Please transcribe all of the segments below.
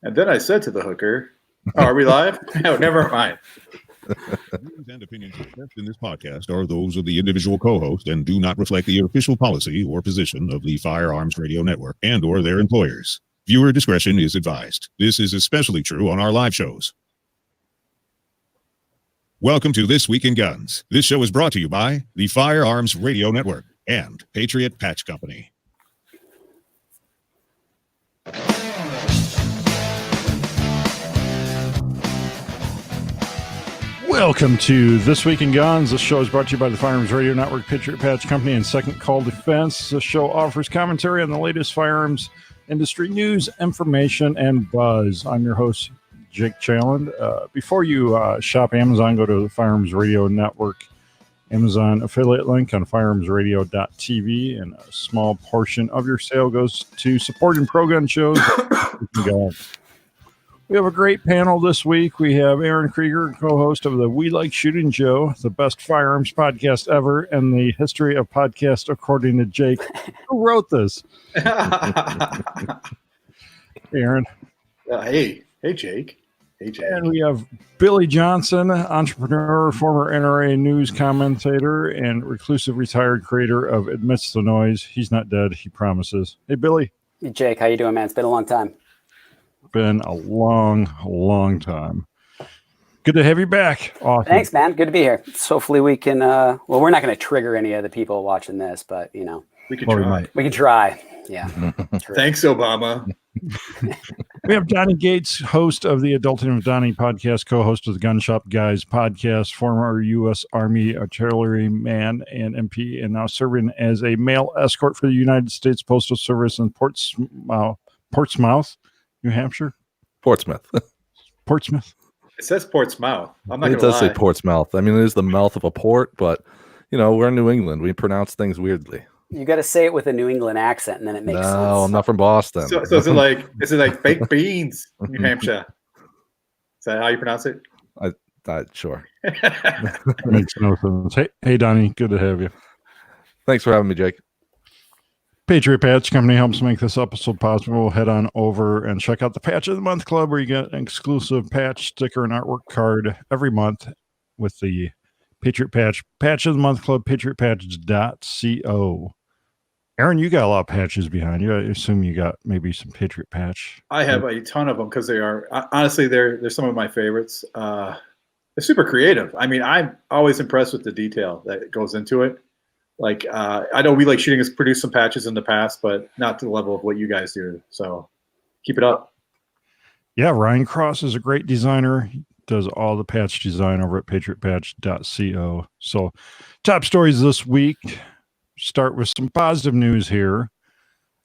And then I said to the hooker, oh, are we live? No, never mind. Views and opinions expressed in this podcast are those of the individual co-host and do not reflect the official policy or position of the Firearms Radio Network and or their employers. Viewer discretion is advised. This is especially true on our live shows. Welcome to This Week in Guns. This show is brought to you by the Firearms Radio Network and Patriot Patch Company. Welcome to This Week in Guns. This show is brought to you by the Firearms Radio Network, Patriot Patch Company, and Second Call Defense. This show offers commentary on the latest firearms industry news, information, and buzz. I'm your host, Jake Challand. Before you shop Amazon, go to the Firearms Radio Network Amazon affiliate link on firearmsradio.tv, and a small portion of your sale goes to supporting pro-gun shows. We have a great panel this week. We have Aaron Krieger, co-host of the We Like Shooting Show, the best firearms podcast ever, and the history of podcast according to Jake. Who wrote this? Aaron. Hey, Jake. Hey, Jake. And we have Billy Johnson, entrepreneur, former NRA news commentator, and reclusive retired creator of Admits the Noise. He's not dead, he promises. Hey, Billy. Hey, Jake. How you doing, man? It's been a long time. Been a long time. Good to have you back. Awesome. Thanks, man. Good to be here. So hopefully we can we're not going to trigger any of the people watching this, but we can try. We can try. Yeah. Thanks, Obama. We have Donnie Gates, host of the Adulting with Donnie podcast, co-host of the Gun Shop Guys podcast, former U.S. Army artilleryman and MP, and now serving as a mail escort for the United States Postal Service in Portsmouth, New Hampshire? Portsmouth. Portsmouth. It says Portsmouth. I'm not going to lie. It does say Portsmouth. I mean, it is the mouth of a port, but, we're in New England. We pronounce things weirdly. You got to say it with a New England accent, and then it makes sense. No, I'm not from Boston. So is it like baked beans, New Hampshire? Is that how you pronounce it? Sure. Makes no sense. Hey, Donnie. Good to have you. Thanks for having me, Jake. Patriot Patch Company helps make this episode possible. Head on over and check out the Patch of the Month Club, where you get an exclusive patch, sticker, and artwork card every month with the Patriot Patch of the Month Club, patriotpatch.co. Aaron, you got a lot of patches behind you. I assume you got maybe some Patriot Patch. I have a ton of them because they are, honestly, they're some of my favorites. They're super creative. I mean, I'm always impressed with the detail that goes into it. Like, I know We Like Shooting has produced some patches in the past, but not to the level of what you guys do. So keep it up. Yeah, Ryan Cross is a great designer. He does all the patch design over at patriotpatch.co. So top stories this week. Start with some positive news here.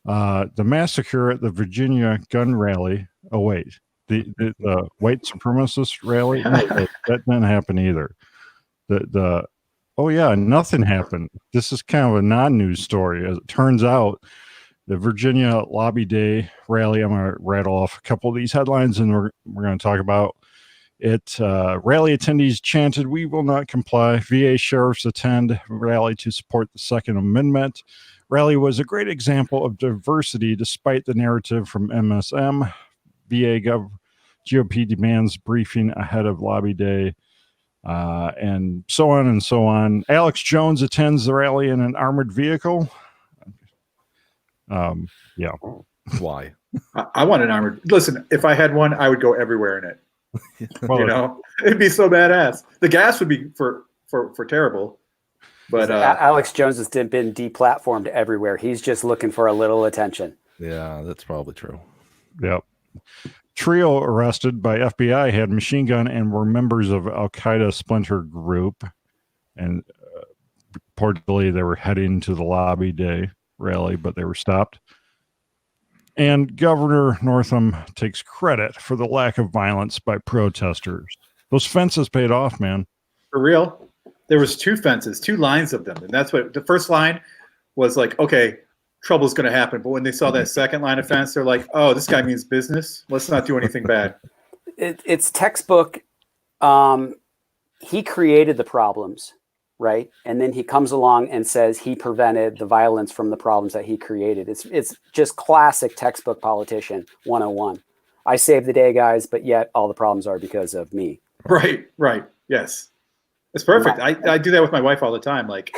The massacre at the Virginia gun rally. Oh, wait. The white supremacist rally? No, that didn't happen either. Oh, yeah, nothing happened. This is kind of a non-news story. As it turns out, the Virginia Lobby Day rally, I'm going to rattle off a couple of these headlines, and we're going to talk about it. Rally attendees chanted, "We will not comply." VA sheriffs attend rally to support the Second Amendment. Rally was a great example of diversity despite the narrative from MSM. VA GOP demands briefing ahead of Lobby Day. And so on and so on. Alex Jones attends the rally in an armored vehicle. Yeah. Why? I want an armored. Listen, if I had one, I would go everywhere in it. Well, it'd be so badass. The gas would be for terrible. But Alex Jones has been deplatformed everywhere. He's just looking for a little attention. Yeah, that's probably true. Yep. Trio arrested by FBI had machine gun and were members of Al-Qaeda splinter group. And reportedly they were heading to the Lobby Day rally, but they were stopped. And Governor Northam takes credit for the lack of violence by protesters. Those fences paid off, man. For real? There was 2 fences, 2 lines of them. And that's what the first line was like, okay, trouble's going to happen. But when they saw that second line of fence, they're like, oh, this guy means business. Let's not do anything bad. It's textbook. He created the problems, right? And then he comes along and says he prevented the violence from the problems that he created. It's just classic textbook politician 101. I saved the day, guys, but yet all the problems are because of me. Right. Yes. It's perfect. I do that with my wife all the time. Like,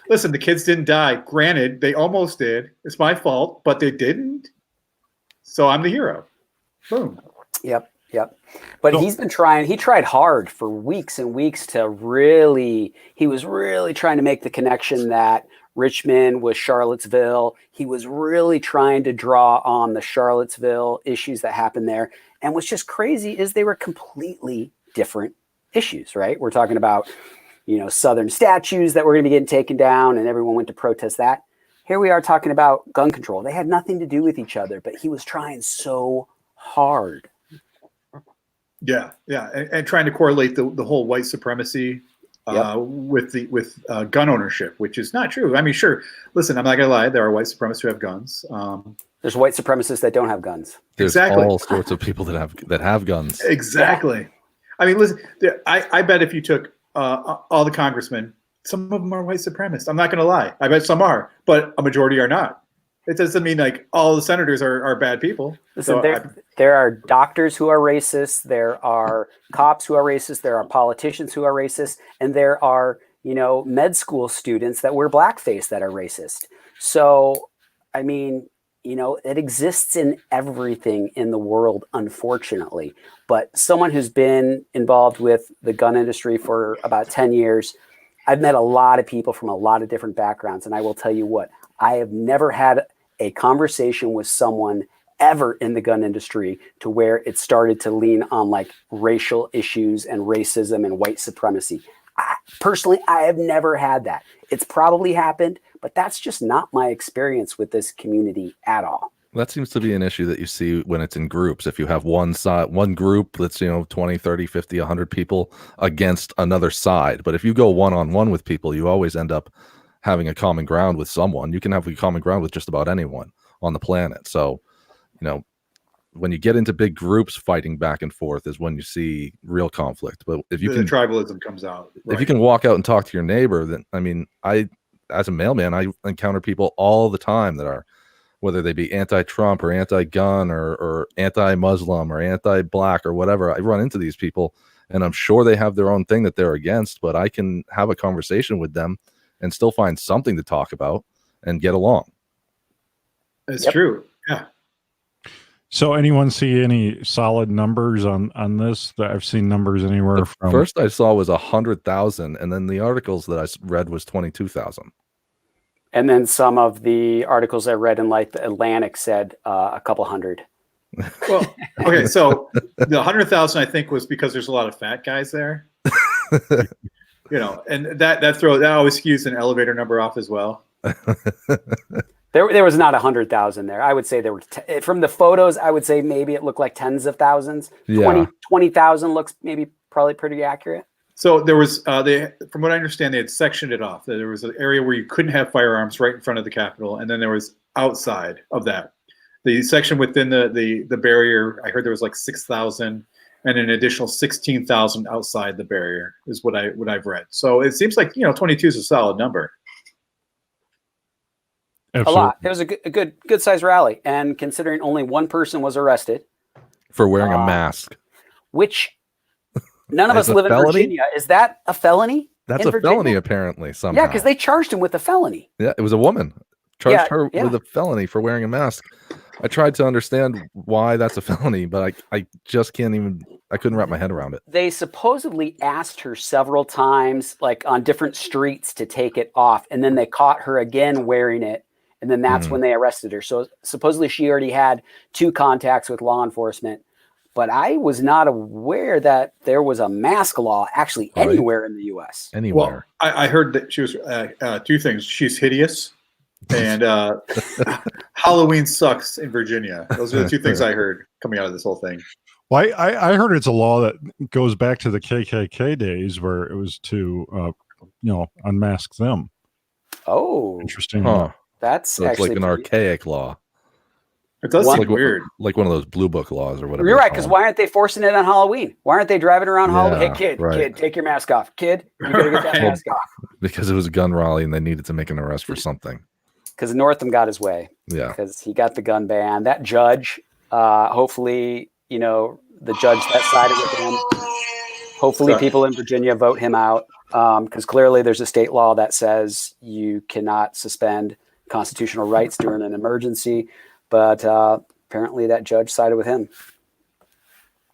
listen, the kids didn't die. Granted, they almost did. It's my fault, but they didn't. So I'm the hero. Boom. Yep. But he's been trying. He tried hard for weeks and weeks to really. He was really trying to make the connection that Richmond was Charlottesville. He was really trying to draw on the Charlottesville issues that happened there. And what's just crazy is they were completely different issues, right? We're talking about, Southern statues that were going to be getting taken down and everyone went to protest that. Here we are talking about gun control. They had nothing to do with each other, but he was trying so hard. Yeah. And trying to correlate the whole white supremacy with gun ownership, which is not true. I mean, sure. Listen, I'm not gonna lie. There are white supremacists who have guns. There's white supremacists that don't have guns. There's exactly. all sorts of people that have guns. Exactly. Yeah. I mean, listen. I bet if you took all the congressmen, some of them are white supremacists. I'm not gonna lie. I bet some are, but a majority are not. It doesn't mean like all the senators are bad people. Listen, there are doctors who are racist. There are cops who are racist. There are politicians who are racist. And there are, med school students that wear blackface that are racist. So, I mean, it exists in everything in the world, unfortunately. But someone who's been involved with the gun industry for about 10 years, I've met a lot of people from a lot of different backgrounds. And I will tell you what, I have never had a conversation with someone ever in the gun industry to where it started to lean on like racial issues and racism and white supremacy. Personally, I have never had that. It's probably happened, but that's just not my experience with this community at all. That seems to be an issue that you see when it's in groups. If you have one group that's, 20, 30, 50, 100 people against another side. But if you go one-on-one with people, you always end up having a common ground with someone. You can have a common ground with just about anyone on the planet. So, when you get into big groups fighting back and forth is when you see real conflict. But if you the tribalism comes out. Right. If you can walk out and talk to your neighbor, then, I mean, as a mailman, I encounter people all the time that are, whether they be anti-Trump or anti-gun or anti-Muslim or anti-black or whatever, I run into these people and I'm sure they have their own thing that they're against, but I can have a conversation with them and still find something to talk about and get along. It's true. Yeah. So anyone see any solid numbers on this? That I've seen numbers anywhere from. First I saw was 100,000, and then the articles that I read was 22,000. And then some of the articles I read in like the Atlantic said a couple hundred. Well, okay, so the 100,000 I think was because there's a lot of fat guys there. And that always skews an elevator number off as well. There was not 100,000 there. I would say there were from the photos. I would say maybe it looked like tens of thousands. Yeah. 20,000 looks probably pretty accurate. So there was from what I understand, they had sectioned it off. There was an area where you couldn't have firearms right in front of the Capitol, and then there was outside of that. The section within the barrier, I heard there was like 6,000, and an additional 16,000 outside the barrier is what I've read. So it seems like 22 is a solid number. Absolutely. A lot. It was a good size rally, and considering only one person was arrested For wearing a mask. Which none of us live in Virginia. Is that a felony? That's a felony, apparently, somehow. Yeah, because they charged him with a felony. Yeah, it was a woman. Charged her with a felony for wearing a mask. I tried to understand why that's a felony, but I just I couldn't wrap my head around it. They supposedly asked her several times, like on different streets, to take it off. And then they caught her again wearing it. And then that's when they arrested her. So supposedly she already had 2 contacts with law enforcement. But I was not aware that there was a mask law actually anywhere in the U.S. Anywhere. Well, I heard that she was 2 things. She's hideous, and Halloween sucks in Virginia. Those are the 2 things I heard coming out of this whole thing. Well, I heard it's a law that goes back to the KKK days where it was to, unmask them. Oh, interesting. Huh. That's so it's like an archaic law. It does seem weird. Like one of those blue book laws or whatever. You're right, because why aren't they forcing it on Halloween? Why aren't they driving around Halloween? Hey, kid, take your mask off. Kid, you gotta get that mask off. Because it was a gun rally and they needed to make an arrest for something. Because Northam got his way. Yeah. Because he got the gun ban. That judge, hopefully, the judge that sided with him. Hopefully people in Virginia vote him out, because clearly there's a state law that says you cannot suspend constitutional rights during an emergency. But apparently that judge sided with him.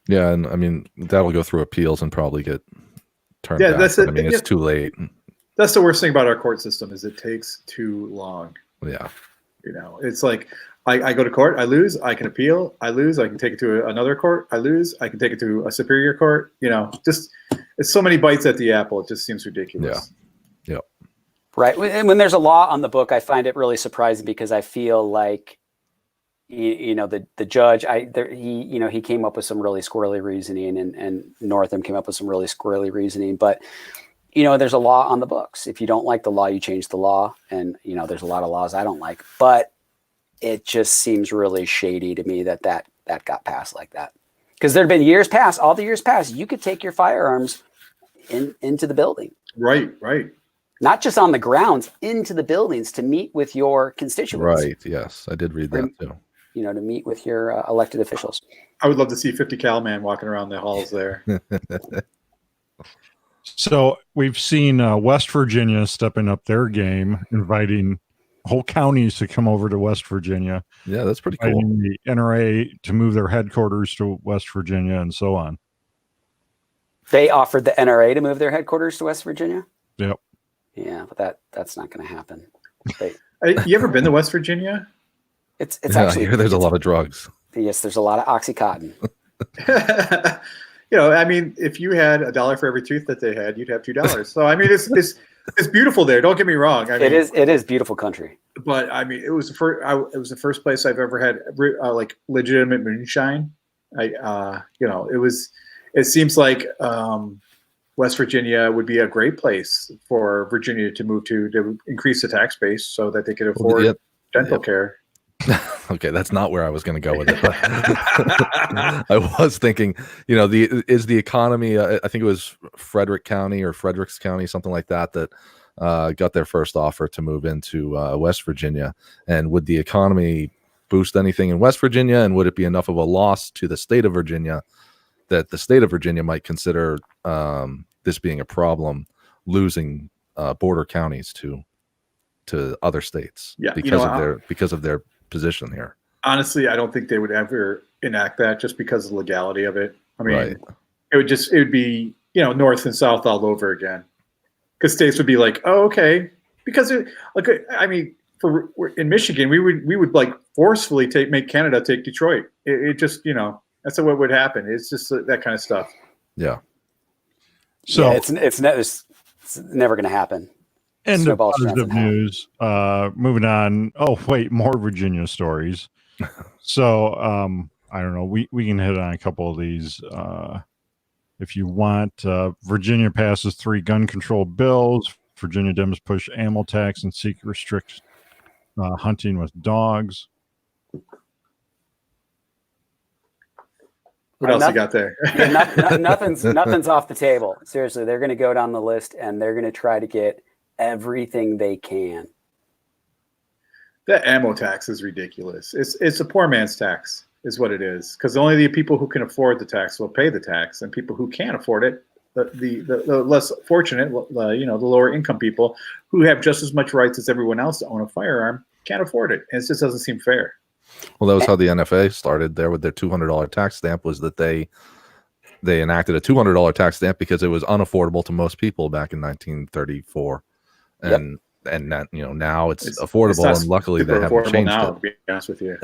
Yeah, and I mean that'll go through appeals and probably get turned back. That's it. I mean, it's too late. That's the worst thing about our court system is it takes too long. Yeah, it's like I go to court, I lose, I can appeal, I lose, I can take it to another court, I lose, I can take it to a superior court. Just it's so many bites at the apple. It just seems ridiculous. Yeah. Right. And when there's a law on the book, I find it really surprising because I feel like the judge, he came up with some really squirrely reasoning, and Northam came up with some really squirrely reasoning. But there's a law on the books. If you don't like the law, you change the law. And there's a lot of laws I don't like. But it just seems really shady to me that got passed like that. Because there'd been years past, all the years past, you could take your firearms into the building. Right. Not just on the grounds, into the buildings to meet with your constituents. Right. Yes, I did read that too. To meet with your elected officials. I would love to see 50 cal man walking around the halls there. So we've seen West Virginia stepping up their game, inviting whole counties to come over to West Virginia. Yeah, that's pretty cool. The NRA to move their headquarters to West Virginia and so on. They offered the NRA to move their headquarters to West Virginia? Yep. Yeah, but that's not going to happen. You ever been to West Virginia? It's actually, I hear there's a lot of drugs. Yes, there's a lot of Oxycontin. I mean, if you had $1 for every tooth that they had, you'd have $2. So I mean, it's beautiful there. Don't get me wrong. I mean, it is beautiful country. But I mean, it was the first place I've ever had like legitimate moonshine. It seems like West Virginia would be a great place for Virginia to move to increase the tax base so that they could afford dental care. Okay, that's not where I was going to go with it. But I was thinking, is the economy? I think it was Frederick County or Fredericks County, something like that, got their first offer to move into West Virginia. And would the economy boost anything in West Virginia? And would it be enough of a loss to the state of Virginia that the state of Virginia might consider this being a problem, losing border counties to other states because of their position here? Honestly, I don't think they would ever enact that just because of the legality of it. I mean, it would be north and south all over again, because states would be like, oh, okay, because in Michigan we would like forcefully make Canada take Detroit. It just that's what would happen. It's just that kind of stuff. Yeah. So it's never going to happen. End of positive news. Moving on. Oh, wait, more Virginia stories. So I don't know. We can hit on a couple of these if you want. Virginia passes 3 gun control bills. Virginia Dems push ammo tax and seek restrict hunting with dogs. What else you got there? Nothing's off the table. Seriously, they're going to go down the list and they're going to try to get everything they can. That ammo tax is ridiculous. It's a poor man's tax, is what it is. Because only the people who can afford the tax will pay the tax, and people who can't afford it, the less fortunate, the lower income people who have just as much rights as everyone else to own a firearm, can't afford it. And it just doesn't seem fair. Well, that was how the NFA started there with their $200 tax stamp, was that they enacted a $200 tax stamp because it was unaffordable to most people back in 1934. And that, now it's affordable, and luckily they haven't changed now, it. to be honest with you.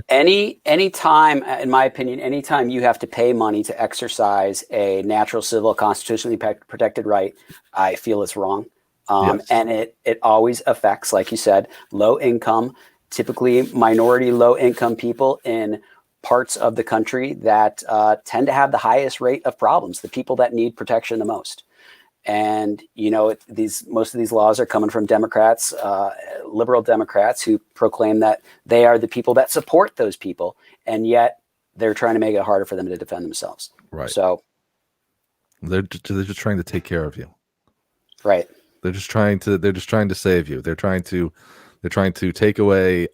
Any time, in my opinion, anytime you have to pay money to exercise a natural, civil, constitutionally protected right, I feel it's wrong. And it always affects, like you said, low income, typically minority, low income people in parts of the country that tend to have the highest rate of problems, the people that need protection the most. And, most of these laws are coming from Democrats, liberal Democrats, who proclaim that they are the people that support those people. And yet they're trying to make it harder for them to defend themselves. Right. So they're just trying to take care of you. Right. They're just trying to save you. They're trying to take away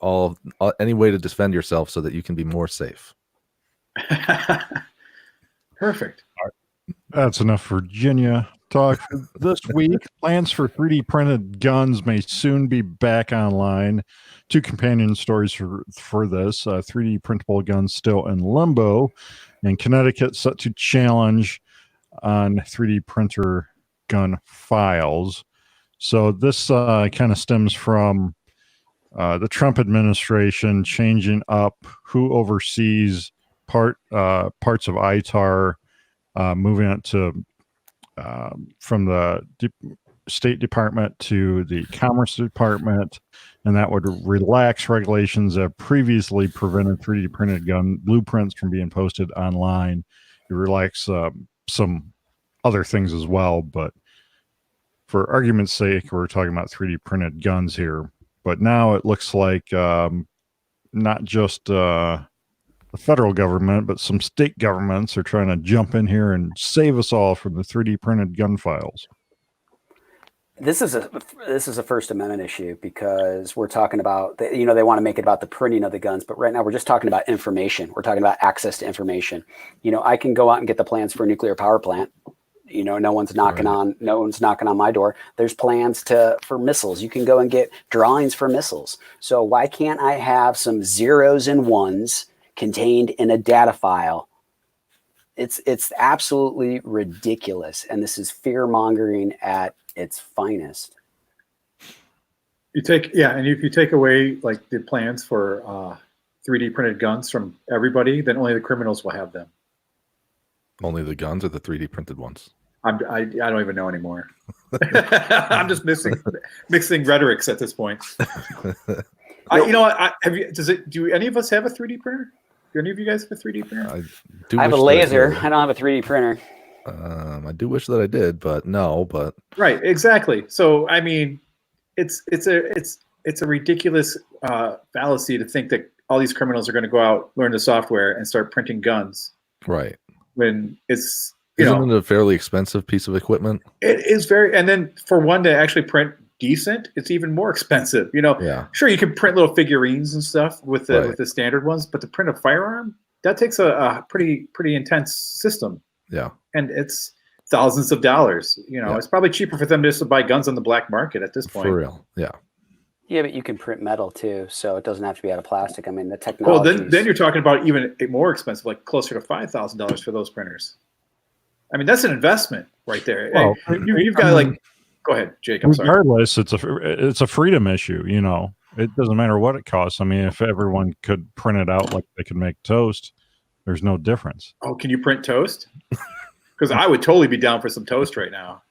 any way to defend yourself so that you can be more safe. Perfect. That's enough Virginia talk for this week. Plans for 3D printed guns may soon be back online. 2 companion stories for this. 3D printable guns still in limbo. And Connecticut set to challenge on 3D printer gun files. So this kind of stems from the Trump administration changing up who oversees parts of ITAR, moving it to from the State Department to the Commerce Department, and that would relax regulations that previously prevented 3D printed gun blueprints from being posted online. It relax some other things as well, but for argument's sake, we're talking about 3D printed guns here. But now it looks like not just the federal government, but some state governments are trying to jump in here and save us all from the 3D printed gun files. This is a First Amendment issue because we're talking about, they want to make it about the printing of the guns, but right now we're just talking about information. We're talking about access to information. I can go out and get the plans for a nuclear power plant. No one's knocking on my door. There's plans for missiles. You can go and get drawings for missiles. So why can't I have some zeros and ones contained in a data file? It's absolutely ridiculous. And this is fear mongering at its finest. And if you take away like the plans for 3D printed guns from everybody, then only the criminals will have them. Only the guns or the 3D printed ones? I don't even know anymore. I'm just mixing rhetorics at this point. Do any of us have a 3D printer? Do any of you guys have a 3D printer? I have a laser. I don't have a 3D printer. I do wish that I did, but no. But right, exactly. So I mean, it's a ridiculous fallacy to think that all these criminals are going to go out, learn the software, and start printing guns. Right. When it's Isn't it a fairly expensive piece of equipment? It is and then for one to actually print decent, it's even more expensive. Sure, you can print little figurines and stuff with the standard ones, but to print a firearm, that takes a pretty intense system. Yeah. And it's thousands of dollars. It's probably cheaper for them just to buy guns on the black market at this point. For real. Yeah. Yeah, but you can print metal too, so it doesn't have to be out of plastic. I mean, the technology. Well, then you're talking about even more expensive, like closer to $5,000 for those printers. I mean, that's an investment right there. Well, you've got go ahead, Jake. I'm sorry. Regardless, it's a freedom issue. It doesn't matter what it costs. I mean, if everyone could print it out like they could make toast, there's no difference. Oh, can you print toast? Because I would totally be down for some toast right now.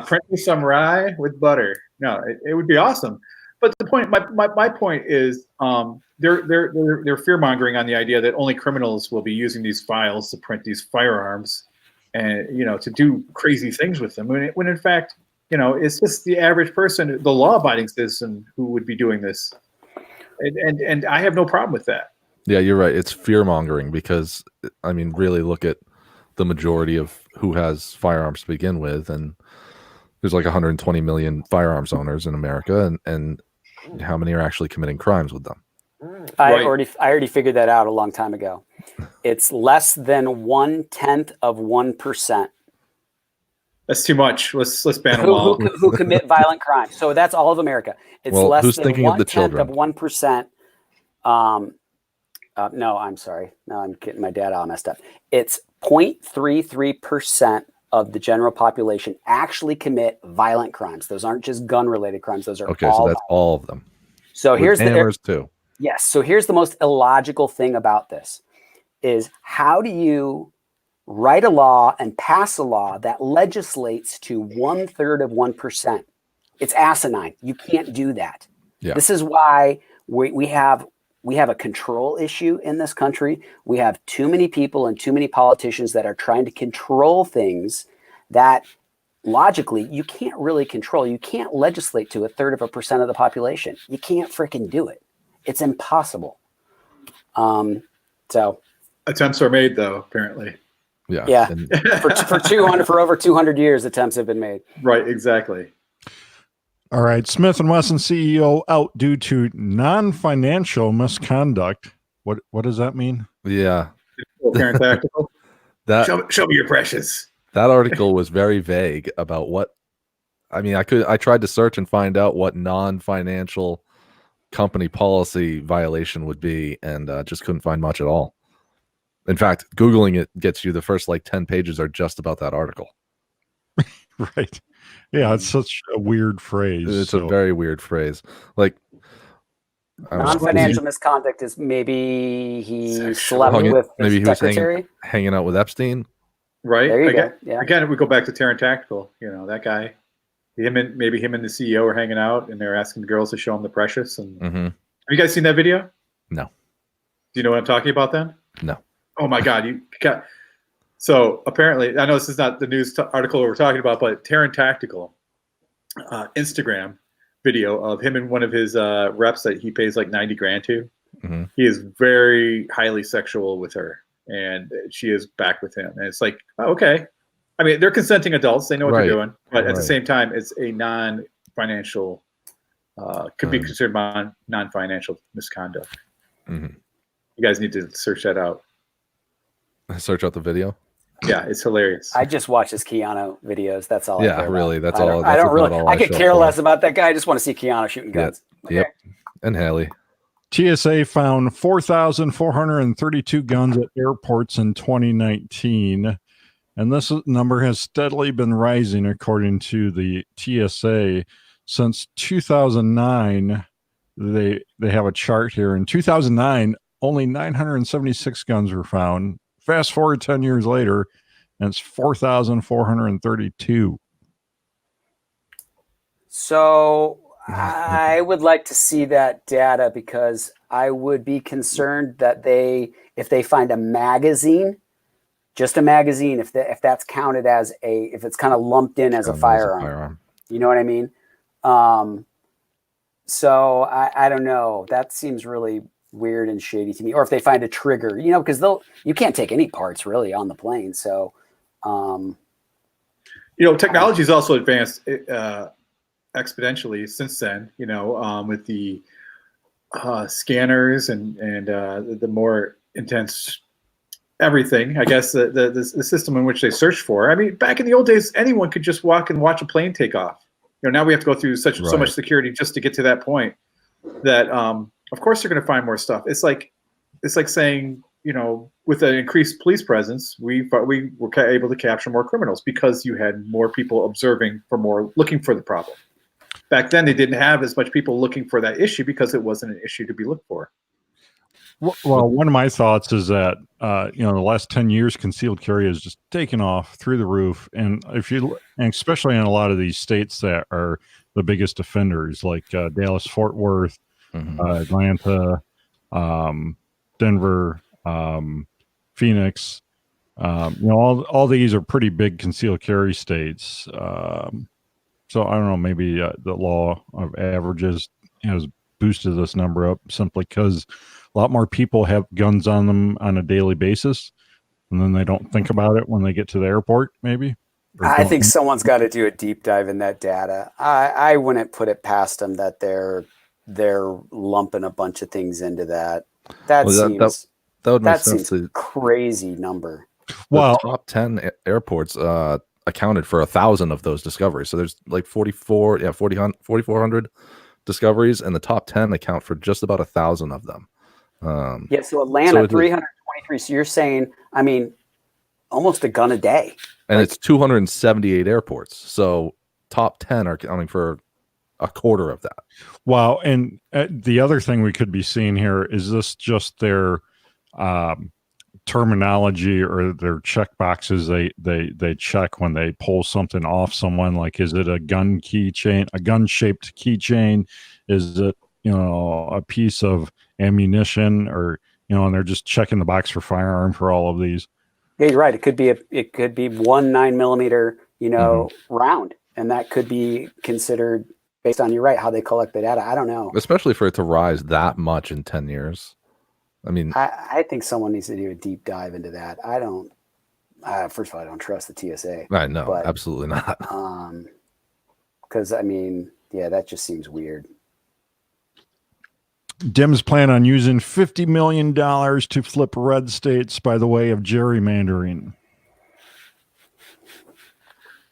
Print me some rye with butter. No, it would be awesome. But the point, my point is, they're fear mongering on the idea that only criminals will be using these files to print these firearms, and to do crazy things with them. When in fact, it's just the average person, the law-abiding citizen, who would be doing this. And I have no problem with that. Yeah, you're right. It's fear mongering because, I mean, really look at the majority of who has firearms to begin with, and there's like 120 million firearms owners in America, and how many are actually committing crimes with them? I already figured that out a long time ago. It's less than 1/10 of 1%. That's too much. Let's ban them all. Who commit violent crimes. So that's all of America. It's less who's than thinking of the children? of 1%. No, I'm sorry. No, I'm getting my data all messed up. It's 0.33% of the general population actually commit violent crimes. Those aren't just gun-related crimes. Those are so that's all of them. So here's hammers too. Yes. So here's the most illogical thing about this is how do you write a law and pass a law that legislates to 1/3 of 1%? It's asinine. You can't do that. Yeah. This is why we have a control issue in this country. We have too many people and too many politicians that are trying to control things that logically you can't really control. You can't legislate to 1/3 of 1% of the population. You can't freaking do it. It's impossible. So attempts are made, though, apparently. Yeah. For over 200 years, attempts have been made. Right. Exactly. All right. Smith & Wesson CEO out due to non-financial misconduct. What does that mean? Yeah, Parent tactical. that Show me your precious. that article was very vague about what. I mean, I tried to search and find out what non-financial company policy violation would be, and just couldn't find much at all. In fact, Googling it gets you the first like 10 pages are just about that article. Right. Yeah, it's such a weird phrase. It's a very weird phrase. Like, I don't know. Non-financial misconduct is maybe he Sexual. slept with Maybe his he was secretary. hanging out with Epstein. Right. There you again, go. Yeah. Again, we go back to Terran Tactical. You know, that guy. Maybe him and the CEO are hanging out, and they're asking the girls to show him the precious. And have you guys seen that video? No. Do you know what I'm talking about then? No. Oh my God, you got. So apparently, I know this is not the news article we're talking about, but Terran Tactical Instagram video of him and one of his reps that he pays like 90 grand to. He is very highly sexual with her, and she is back with him. And it's like, oh, okay. I mean, they're consenting adults; they know what they're doing, but at the same time, it's a non-financial, could be considered non-financial misconduct. You guys need to search that out. Search out the video. Yeah, it's hilarious. I just watch his Keanu videos. That's all. Yeah, really. That's all. I don't really. I could care less about that guy. I just want to see Keanu shooting guns. Yep. And Haley. TSA found 4,432 guns at airports in 2019. And this number has steadily been rising, according to the TSA. Since 2009, they have a chart here. In 2009, only 976 guns were found. Fast forward 10 years later, and it's 4,432. So I would like to see that data, because I would be concerned that if they find a magazine, just a magazine, if that's counted as if it's kind of lumped in as a firearm. You know what I mean? So I don't know. That seems really weird and shady to me. Or if they find a trigger, because you can't take any parts really on the plane. So, technology has also advanced exponentially since then. With the scanners and the more intense everything. I guess the system in which they search for. I mean, back in the old days, anyone could just walk and watch a plane take off. Now we have to go through so much security just to get to that point. That of course they're going to find more stuff. It's like saying, with an increased police presence, we were able to capture more criminals because you had more people observing looking for the problem. Back then, they didn't have as much people looking for that issue because it wasn't an issue to be looked for. Well, one of my thoughts is that, the last 10 years, concealed carry has just taken off through the roof. And and especially in a lot of these states that are the biggest offenders, like Dallas, Fort Worth, Atlanta, Denver, Phoenix, all these are pretty big concealed carry states. So I don't know, maybe the law of averages has boosted this number up simply because a lot more people have guns on them on a daily basis, and then they don't think about it when they get to the airport, maybe. I think someone's got to do a deep dive in that data. I wouldn't put it past them that they're lumping a bunch of things into that. That would make sense. Seems crazy number. Well, the top 10 airports accounted for 1,000 of those discoveries. So there's like 4,400 discoveries, and the top 10 account for just about 1,000 of them. So Atlanta, 323. So you're saying, almost a gun a day. And it's 278 airports. So top 10 are accounting for a quarter of that. Wow. And the other thing we could be seeing here is this just their terminology or their check boxes they check when they pull something off someone? Like, is it a gun keychain, a gun-shaped keychain? Is it, a piece of ammunition, or, and they're just checking the box for firearm for all of these? Yeah, you're right. It could be one 9mm, round, and that could be considered based on, you're right, how they collect the data. I don't know. Especially for it to rise that much in 10 years. I think someone needs to do a deep dive into that. I don't. First of all, I don't trust the TSA. No, absolutely not. Because that just seems weird. Dems plan on using $50 million to flip red states by the way of gerrymandering.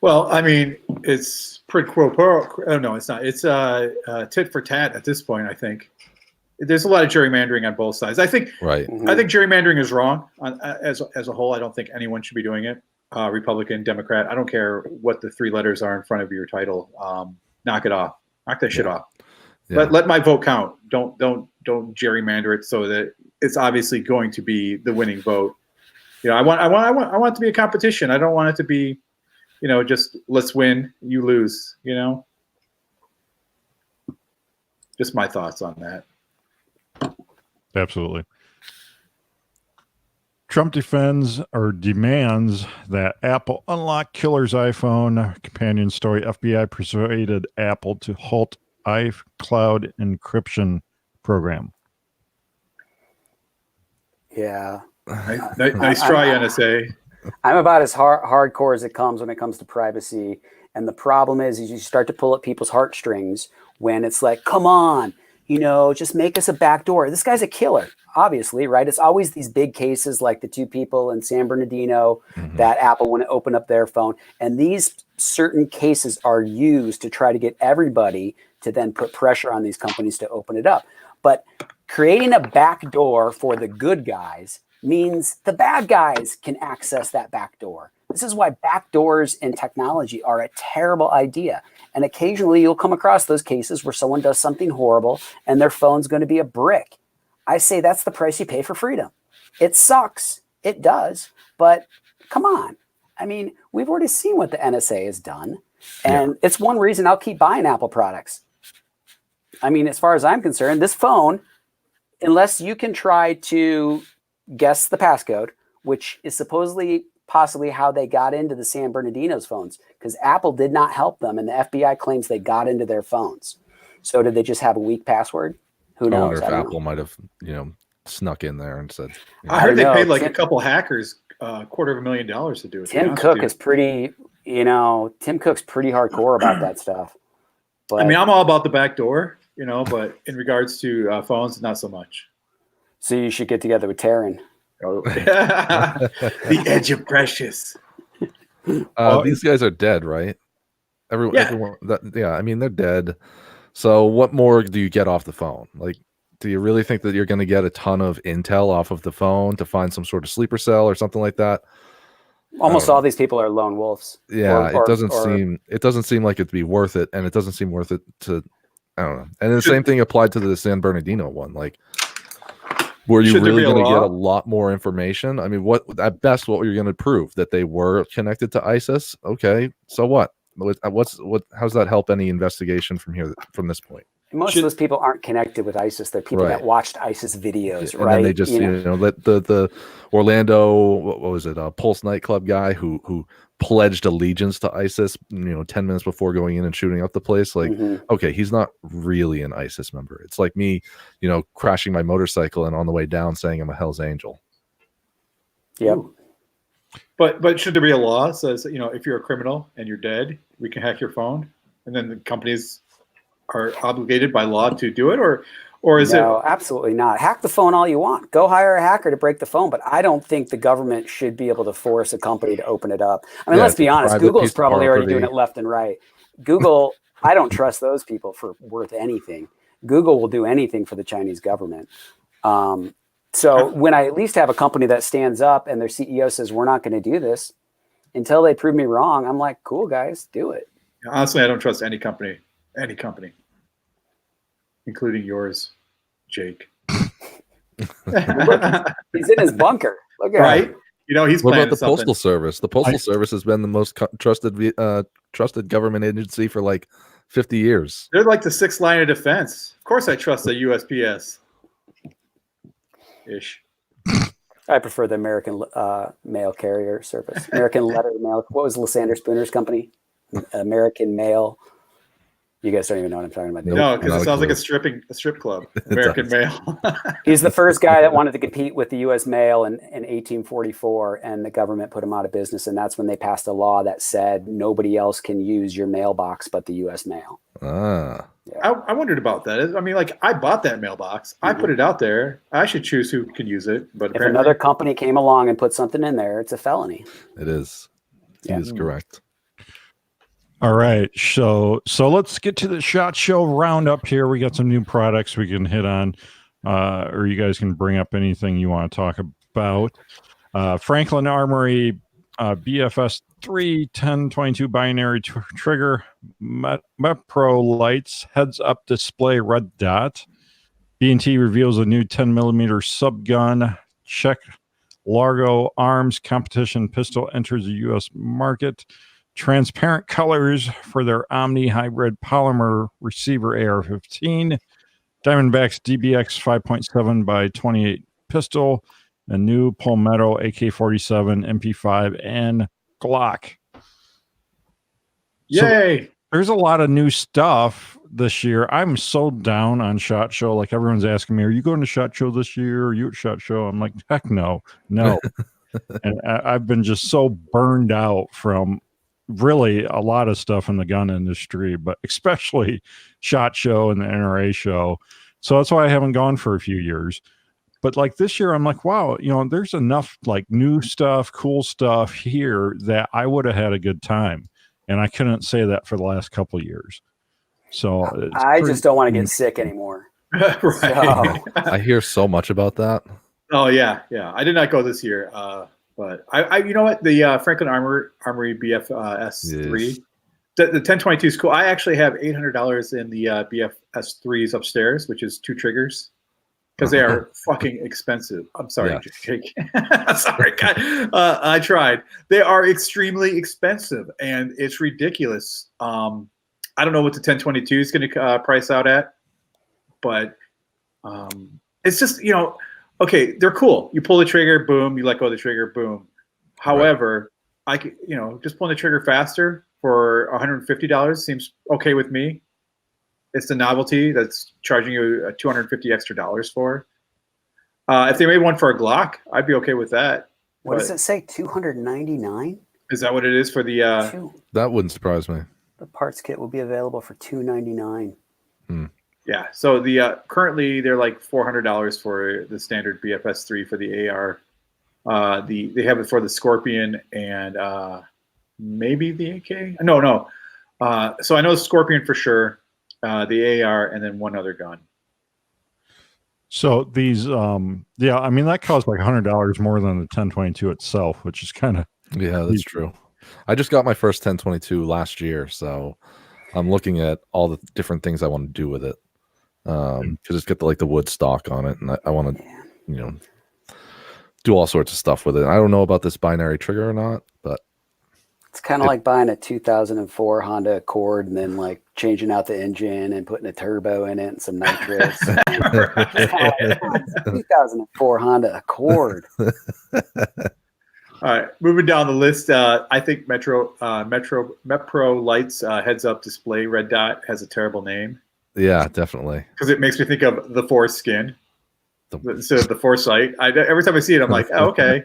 Well, I mean, it's quid pro quo. Oh, no, it's not. It's tit for tat at this point, I think. There's a lot of gerrymandering on both sides. I think gerrymandering is wrong as a whole. I don't think anyone should be doing it. Republican, Democrat. I don't care what the three letters are in front of your title. Knock it off. Knock that shit off. Yeah. Let my vote count. Don't gerrymander it so that it's obviously going to be the winning vote. You know, I want it to be a competition. I don't want it to be, you know, just let's win, you lose. You know, just my thoughts on that. Absolutely. Trump defends or demands that Apple unlock killer's iPhone. Companion story: FBI persuaded Apple to halt iCloud encryption program. Yeah. Nice try, NSA. I'm about as hardcore as it comes when it comes to privacy. And the problem is you start to pull at people's heartstrings when it's like, come on, you know, just make us a backdoor. This guy's a killer, obviously, right? It's always these big cases like the two people in San Bernardino that Apple wouldn't open up their phone. And these certain cases are used to try to get everybody to then put pressure on these companies to open it up. But creating a backdoor for the good guys means the bad guys can access that backdoor. This is why backdoors in technology are a terrible idea. And occasionally you'll come across those cases where someone does something horrible and their phone's going to be a brick. I say that's the price you pay for freedom. It sucks. It does. But come on. I mean, we've already seen what the NSA has done. And it's one reason I'll keep buying Apple products. I mean, as far as I'm concerned, this phone, unless you can try to guess the passcode, which is supposedly possibly how they got into the San Bernardino's phones, because Apple did not help them, and the FBI claims they got into their phones. So did they just have a weak password? Who knows? I wonder if Apple might have, you know, snuck in there and said. You know. I heard they paid like a couple hackers $250,000 to do it. Tim Cook is pretty, you know, Tim Cook's pretty hardcore about that stuff. But, I mean, I'm all about the back door, you know, but in regards to phones, not so much. So you should get together with Taryn. Oh. The edge of precious. These guys are dead, right? Everyone, I mean, they're dead. So what more do you get off the phone? Like, do you really think that you're going to get a ton of intel off of the phone to find some sort of sleeper cell or something like that? Almost all these people are lone wolves. Yeah, it doesn't seem like it'd be worth it, and it doesn't seem worth it to, I don't know. And the same thing applied to the San Bernardino one. Like, were you really going to get a lot more information? I mean, what at best, what were you going to prove? That they were connected to ISIS? Okay, so what? How's that help any investigation from this point? Most of those people aren't connected with ISIS. They're people that watched ISIS videos, and right? And then they just, let the Orlando, what was it, Pulse nightclub guy who pledged allegiance to ISIS, 10 minutes before going in and shooting up the place. Like, okay, he's not really an ISIS member. It's like me, crashing my motorcycle and on the way down saying I'm a Hell's Angel. Yep. But should there be a law that says, if you're a criminal and you're dead, we can hack your phone, and then the companies are obligated by law to do it, or is it? No, absolutely not. Hack the phone all you want. Go hire a hacker to break the phone, but I don't think the government should be able to force a company to open it up. I mean, let's be honest. Google's probably already doing it left and right. Google, I don't trust those people for worth anything. Google will do anything for the Chinese government. So when I at least have a company that stands up and their CEO says, we're not going to do this until they prove me wrong, I'm like, cool, guys, do it. Honestly, I don't trust any company, including yours, Jake. Look, he's in his bunker. Look at him. He's what playing about the something. Postal Service? The Postal Service has been the most trusted government agency for like 50 years. They're like the sixth line of defense. Of course, I trust the USPS. Ish. I prefer the American mail carrier service. American letter mail. What was Lysander Spooner's company? American Mail. You guys don't even know what I'm talking about. No, because it sounds like a strip club. American Mail. He's the first guy that wanted to compete with the U.S. Mail in 1844, and the government put him out of business. And that's when they passed a law that said nobody else can use your mailbox but the U.S. Mail. Ah. I wondered about that. I mean, like, I bought that mailbox. I put it out there. I should choose who can use it. But if another company came along and put something in there, it's a felony. It is. He is correct. All right, so let's get to the SHOT Show roundup here. We got some new products we can hit on, or you guys can bring up anything you want to talk about. Franklin Armory BFS 3 1022 binary trigger, Mepro lights, heads-up display red dot. B&T reveals a new 10mm subgun. Czech Largo Arms competition pistol enters the U.S. market. Transparent colors for their Omni hybrid polymer receiver AR-15. Diamondback's DBX 5.7 by 28 pistol. A new Palmetto AK-47, MP5, and Glock. Yay! So there's a lot of new stuff this year. I'm so down on SHOT Show. Like, everyone's asking me, are you going to SHOT Show this year? Are you at SHOT Show? I'm like, heck no. And I've been just so burned out from really a lot of stuff in the gun industry, but especially SHOT Show and the NRA show. So that's why I haven't gone for a few years. But like this year, I'm like, wow, there's enough like new stuff, cool stuff here that I would have had a good time. And I couldn't say that for the last couple of years. So I just don't want to get sick anymore. Right. So. I hear so much about that. Oh yeah. I did not go this year, but I you know what, the Franklin Armory BFS 3, Yes. the 1022 is cool. I actually have $800 in the BFS 3s upstairs, which is 2 triggers. Because they are fucking expensive. I'm sorry, Yeah. Jake. Sorry, God. I tried. They are extremely expensive, and it's ridiculous. I don't know what the 1022 is going to price out at, but it's just, okay, they're cool. You pull the trigger, boom. You let go of the trigger, boom. However, I could, just pulling the trigger faster for $150 seems okay with me. It's the novelty that's charging you $250 extra for. If they made one for a Glock, I'd be okay with that. What does it say? $299? Is that what it is for the? That wouldn't surprise me. The parts kit will be available for $299. Yeah. So the currently they're like $400 for the standard BFS 3 for the AR. They have it for the Scorpion and maybe the AK. No. So I know Scorpion for sure. The AR, and then one other gun. So these, that costs like $100 more than the 1022 itself, which is kind of. Yeah, that's true. I just got my first 1022 last year, so I'm looking at all the different things I want to do with it. Because it's got the wood stock on it, and I want to, do all sorts of stuff with it. I don't know about this binary trigger or not, but it's kind of like buying a 2004 Honda Accord and then like changing out the engine and putting a turbo in it and some nitrous. 2004 Honda Accord. All right, moving down the list. I think Mepro Lights heads-up display red dot has a terrible name. Yeah, definitely. Because it makes me think of the foreskin instead of the foresight. Every time I see it, I'm like, oh, okay.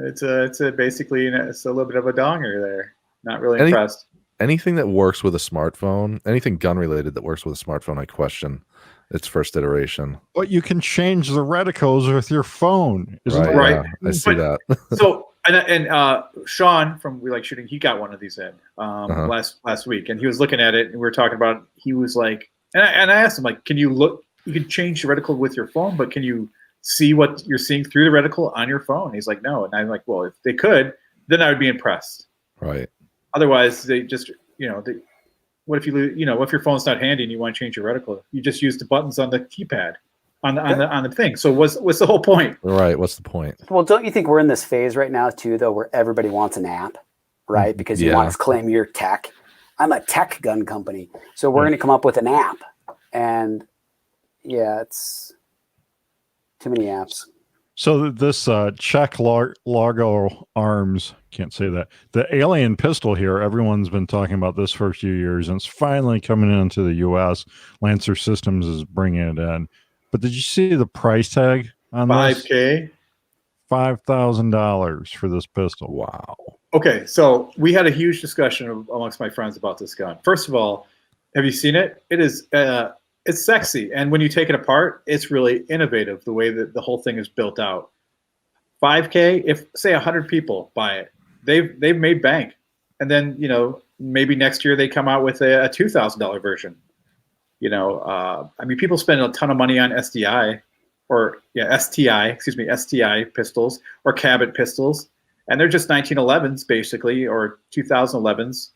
It's basically a little bit of a donger there. Not really impressed. Anything that works with a smartphone, anything gun related that works with a smartphone, I question its first iteration. But you can change the reticles with your phone, isn't Right. Yeah, I see that. So and Sean from We Like Shooting, he got one of these in last week, and he was looking at it, and we were talking about it. He was like, and I asked him, like, can you look? You can change the reticle with your phone, but can you see what you're seeing through the reticle on your phone? He's like, no. And I'm like, well, if they could, then I would be impressed. Right. Otherwise, they just, what if if your phone's not handy and you want to change your reticle? You just use the buttons on the keypad on the thing. So what's the whole point? Right. What's the point? Well, don't you think we're in this phase right now too, though, where everybody wants an app, right? Because you want to claim your tech. I'm a tech gun company, so we're going to come up with an app, and it's too many apps. So this Czech Largo Arms, can't say that. The Alien pistol here, everyone's been talking about this for a few years, and it's finally coming into the U.S. Lancer Systems is bringing it in. But did you see the price tag on this? $5,000? $5,000 for this pistol. Wow. Okay, so we had a huge discussion amongst my friends about this gun. First of all, Have you seen it? It is. It's sexy, and when you take it apart, it's really innovative. The way that the whole thing is built out. 5K. If say 100 people buy it, they've made bank, and then maybe next year they come out with a $2,000 version. I mean, people spend a ton of money on STI pistols or Cabot pistols, and they're just 1911s basically, or 2011s.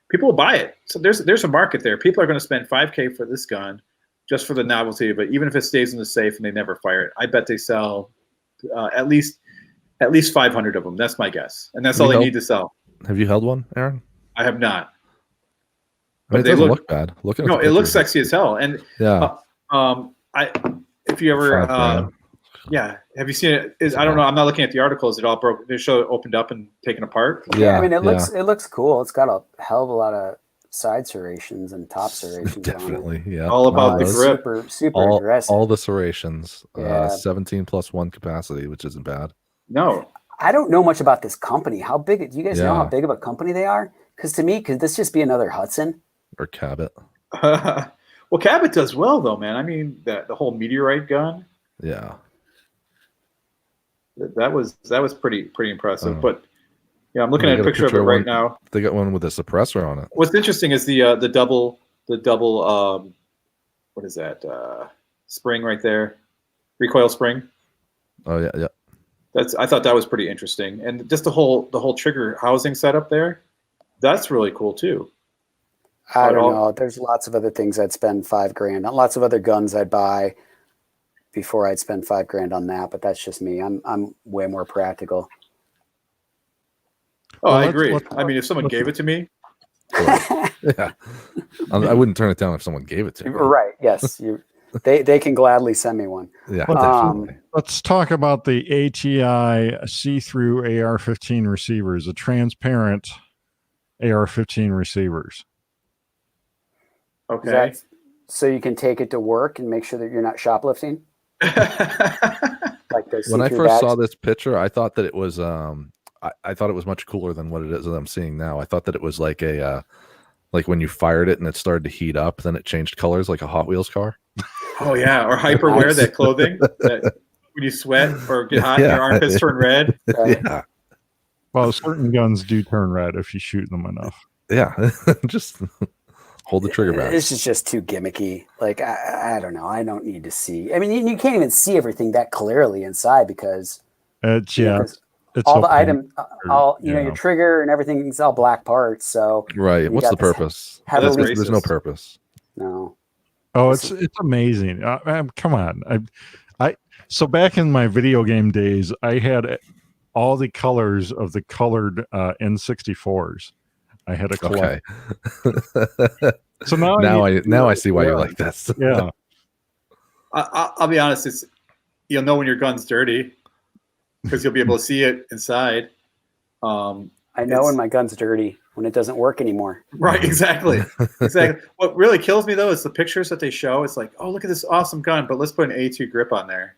People will buy it. So there's a market there. People are going to spend $5K for this gun just for the novelty of it, even if it stays in the safe and they never fire it. I bet they sell at least 500 of them. That's my guess, and that's all they need to sell. Have you held one, Aaron? I have not. But it doesn't look bad. It looks sexy as hell. And yeah, if you ever, have you seen it? I don't know. I'm not looking at the article. Is it all broke? They show it opened up and taken apart. Yeah, I mean, it looks cool. It's got a hell of a lot of side serrations and top serrations. Definitely, on it. Yeah. All about the grip. Super aggressive. All the serrations. Yeah. 17+1 capacity, which isn't bad. No. I don't know much about this company. How big? Do you guys know how big of a company they are? Because to me, could this just be another Hudson? Or Cabot. Well, Cabot does well though, man. I mean, the whole meteorite gun. Yeah. That was pretty impressive. But I'm looking at a picture of it right now. They got one with a suppressor on it. What's interesting is the double what is that? Spring right there, recoil spring. Oh yeah. I thought that was pretty interesting, and just the whole trigger housing setup there. That's really cool too. I don't know. There's lots of other things I'd spend $5,000 on. Lots of other guns I'd buy before I'd spend $5,000 on that. But that's just me. I'm way more practical. Oh, I agree. I mean, if someone gave it to me, yeah, I wouldn't turn it down if someone gave it to me. Right? Yes, they can gladly send me one. Yeah. Let's talk about the ATI see-through AR-15 receivers, the transparent AR-15 receivers. Okay. So you can take it to work and make sure that you're not shoplifting. Like when I first saw this picture, I thought that it was I thought it was much cooler than what it is that I'm seeing now. I thought that it was like like when you fired it and it started to heat up, then it changed colors like a Hot Wheels car. Oh yeah, or hyperwear, that clothing that when you sweat or get hot, your armpits turn red. Yeah. Well, certain guns do turn red if you shoot them enough. Yeah, just hold the trigger back. This is just too gimmicky. Like I don't know. I don't need to see. I mean, you can't even see everything that clearly inside because it's all the item, your trigger and everything's all black parts. So right. What's the purpose? There's no purpose. No. Oh, it's amazing. Come on. So back in my video game days, I had all the colors of the colored N64s. I had a collect. Okay. So now I see why you like this. Yeah. I'll be honest. You'll know when your gun's dirty because you'll be able to see it inside. I know when my gun's dirty, when it doesn't work anymore. Right, exactly. What really kills me though is the pictures that they show. It's like, oh, look at this awesome gun, but let's put an A2 grip on there.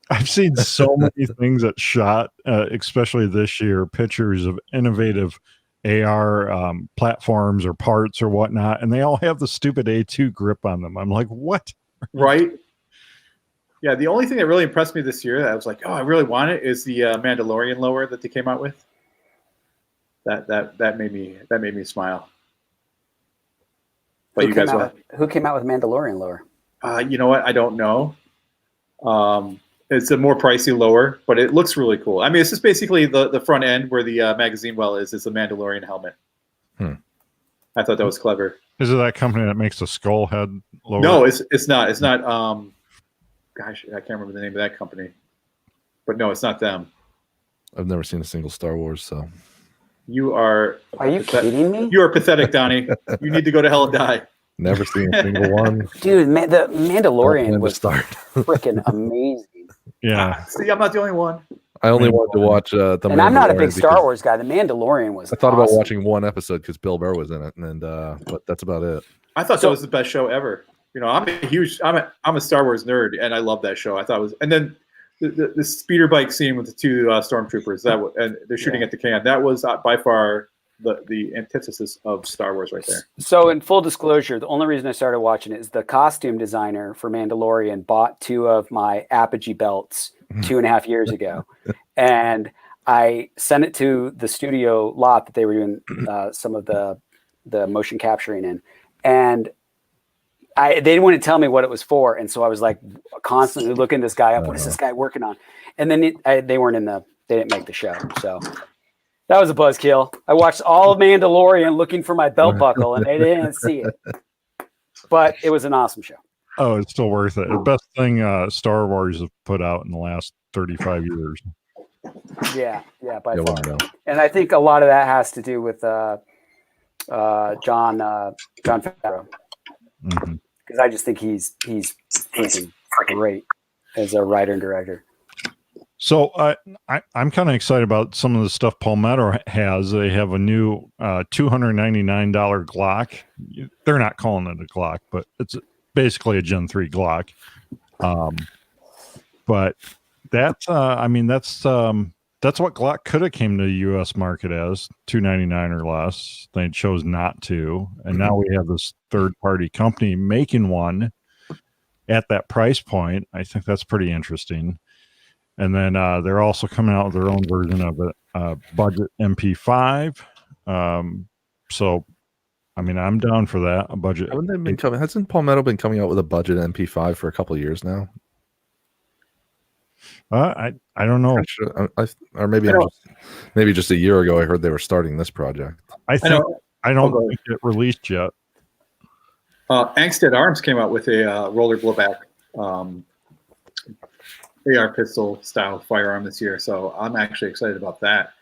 I've seen so many things that shot, especially this year, pictures of innovative AR platforms or parts or whatnot, and they all have the stupid A2 grip on them. I'm like, what? Right. Yeah, the only thing that really impressed me this year that I was like, oh, I really want it is the Mandalorian lower that they came out with. That made me smile. But who came out with Mandalorian lower? You know what? I don't know. It's a more pricey lower, but it looks really cool. I mean, it's just basically the front end where the magazine well is a Mandalorian helmet. I thought that was clever. Is it that company that makes the skull head lower? No, it's not. It's not. Gosh, I can't remember the name of that company. But no, it's not them. I've never seen a single Star Wars, so. You are. Are you kidding me? You are pathetic, Donnie. You need to go to hell and die. Never seen a single one. Dude, the Mandalorian was freaking amazing. Yeah. See, I'm not the only one. I only wanted to watch the and I'm not a big Star Wars guy. The Mandalorian was I thought about watching one episode because Bill Burr was in it, and but that's about it. I thought that was the best show ever. I'm a Star Wars nerd, and I love that show. I thought it was, and then the speeder bike scene with the two stormtroopers and they're shooting at the can. That was by far the antithesis of Star Wars right there. So, in full disclosure, the only reason I started watching it is the costume designer for Mandalorian bought 2 of my Apogee belts 2.5 years ago, and I sent it to the studio lot that they were doing some of the motion capturing in, and they didn't want to tell me what it was for, and so I was like constantly looking this guy up. What is this guy working on? And then they weren't they didn't make the show, so. That was a buzzkill. I watched all of Mandalorian looking for my belt buckle, and they didn't see it. But it was an awesome show. Oh, it's still worth it. The best thing Star Wars have put out in the last 35 years. Yeah, by far. And I think a lot of that has to do with John Favreau, because I just think he's freaking great as a writer and director. So I'm kind of excited about some of the stuff Palmetto has. They have a new $299 Glock. They're not calling it a Glock, but it's basically a Gen 3 Glock. But that's what Glock could have came to the U.S. market as, $299 or less. They chose not to, and now we have this third-party company making one at that price point. I think that's pretty interesting. And then they're also coming out with their own version of a budget MP5. So, I mean, I'm down for that. A budget. Hasn't Palmetto been coming out with a budget MP5 for a couple of years now? I don't know. Or maybe just a year ago, I heard they were starting this project. I don't think it released yet. Angstead Arms came out with a roller blowback AR pistol style firearm this year, so I'm actually excited about that.